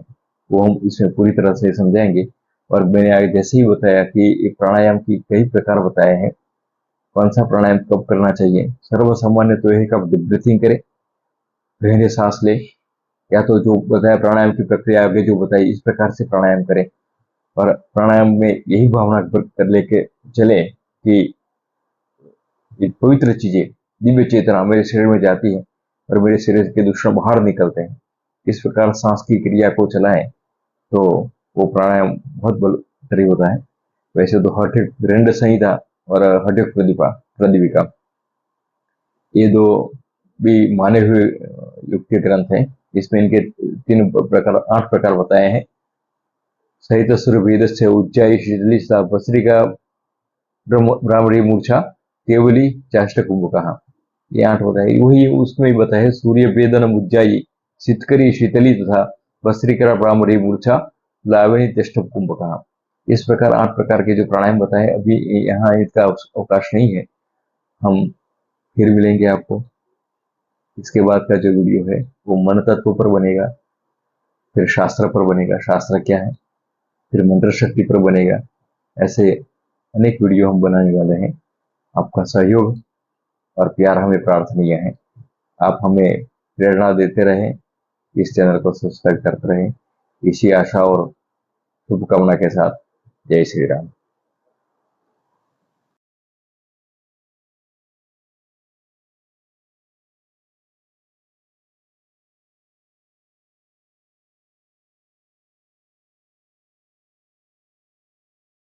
वो हम इसमें पूरी तरह से समझाएंगे। और मैंने आगे जैसे ही बताया कि ये प्राणायाम की कई प्रकार बताए हैं, कौन सा प्राणायाम कब करना चाहिए। सर्वसामान्य तो यह है कि आप डीप ब्रीथिंग करें, गहरे सांस ले, या तो जो बताया प्राणायाम की प्रक्रिया आगे जो बताई इस प्रकार से प्राणायाम करें। और प्राणायाम में यही भावना कर लेके चले कि ये पवित्र चीजें, दिव्य चेतना मेरे शरीर में जाती है और मेरे शरीर के दूषण बाहर निकलते हैं। इस प्रकार सांस की क्रिया को चलाएं तो वो प्राणायाम बहुत बलकारी होता है। वैसे तो हठयोग दंड संहिता और हठयोग प्रदीपिका, ये दो भी माने हुए युग के ग्रंथ हैं। इसमें इनके 8 प्रकार बताए हैं। सहित सुर वेद से उज्जाई शीतली भस्त्रिका ब्राह्मणी मूर्छा केवली चाष्ट कुंभकः, ये 8 बताए। वही उसमें बताए सूर्य वेदन उज्जाई शीतकरी शीतली तथा भस्त्रिका ब्राह्मणी मूर्छा लावणी चष्ट कुंभकः। इस प्रकार 8 प्रकार के जो प्राणायाम बताए, अभी यहाँ इसका अवकाश नहीं है, हम फिर मिलेंगे आपको। इसके बाद का जो वीडियो है वो मन तत्व पर बनेगा, फिर शास्त्र पर बनेगा, शास्त्र क्या है, फिर मंत्र शक्ति पर बनेगा। ऐसे अनेक वीडियो हम बनाने वाले हैं। आपका सहयोग और प्यार हमें प्रार्थनीय है। आप हमें प्रेरणा देते रहें, इस चैनल को सब्सक्राइब करते रहें। इसी आशा और शुभकामना के साथ जय श्री राम।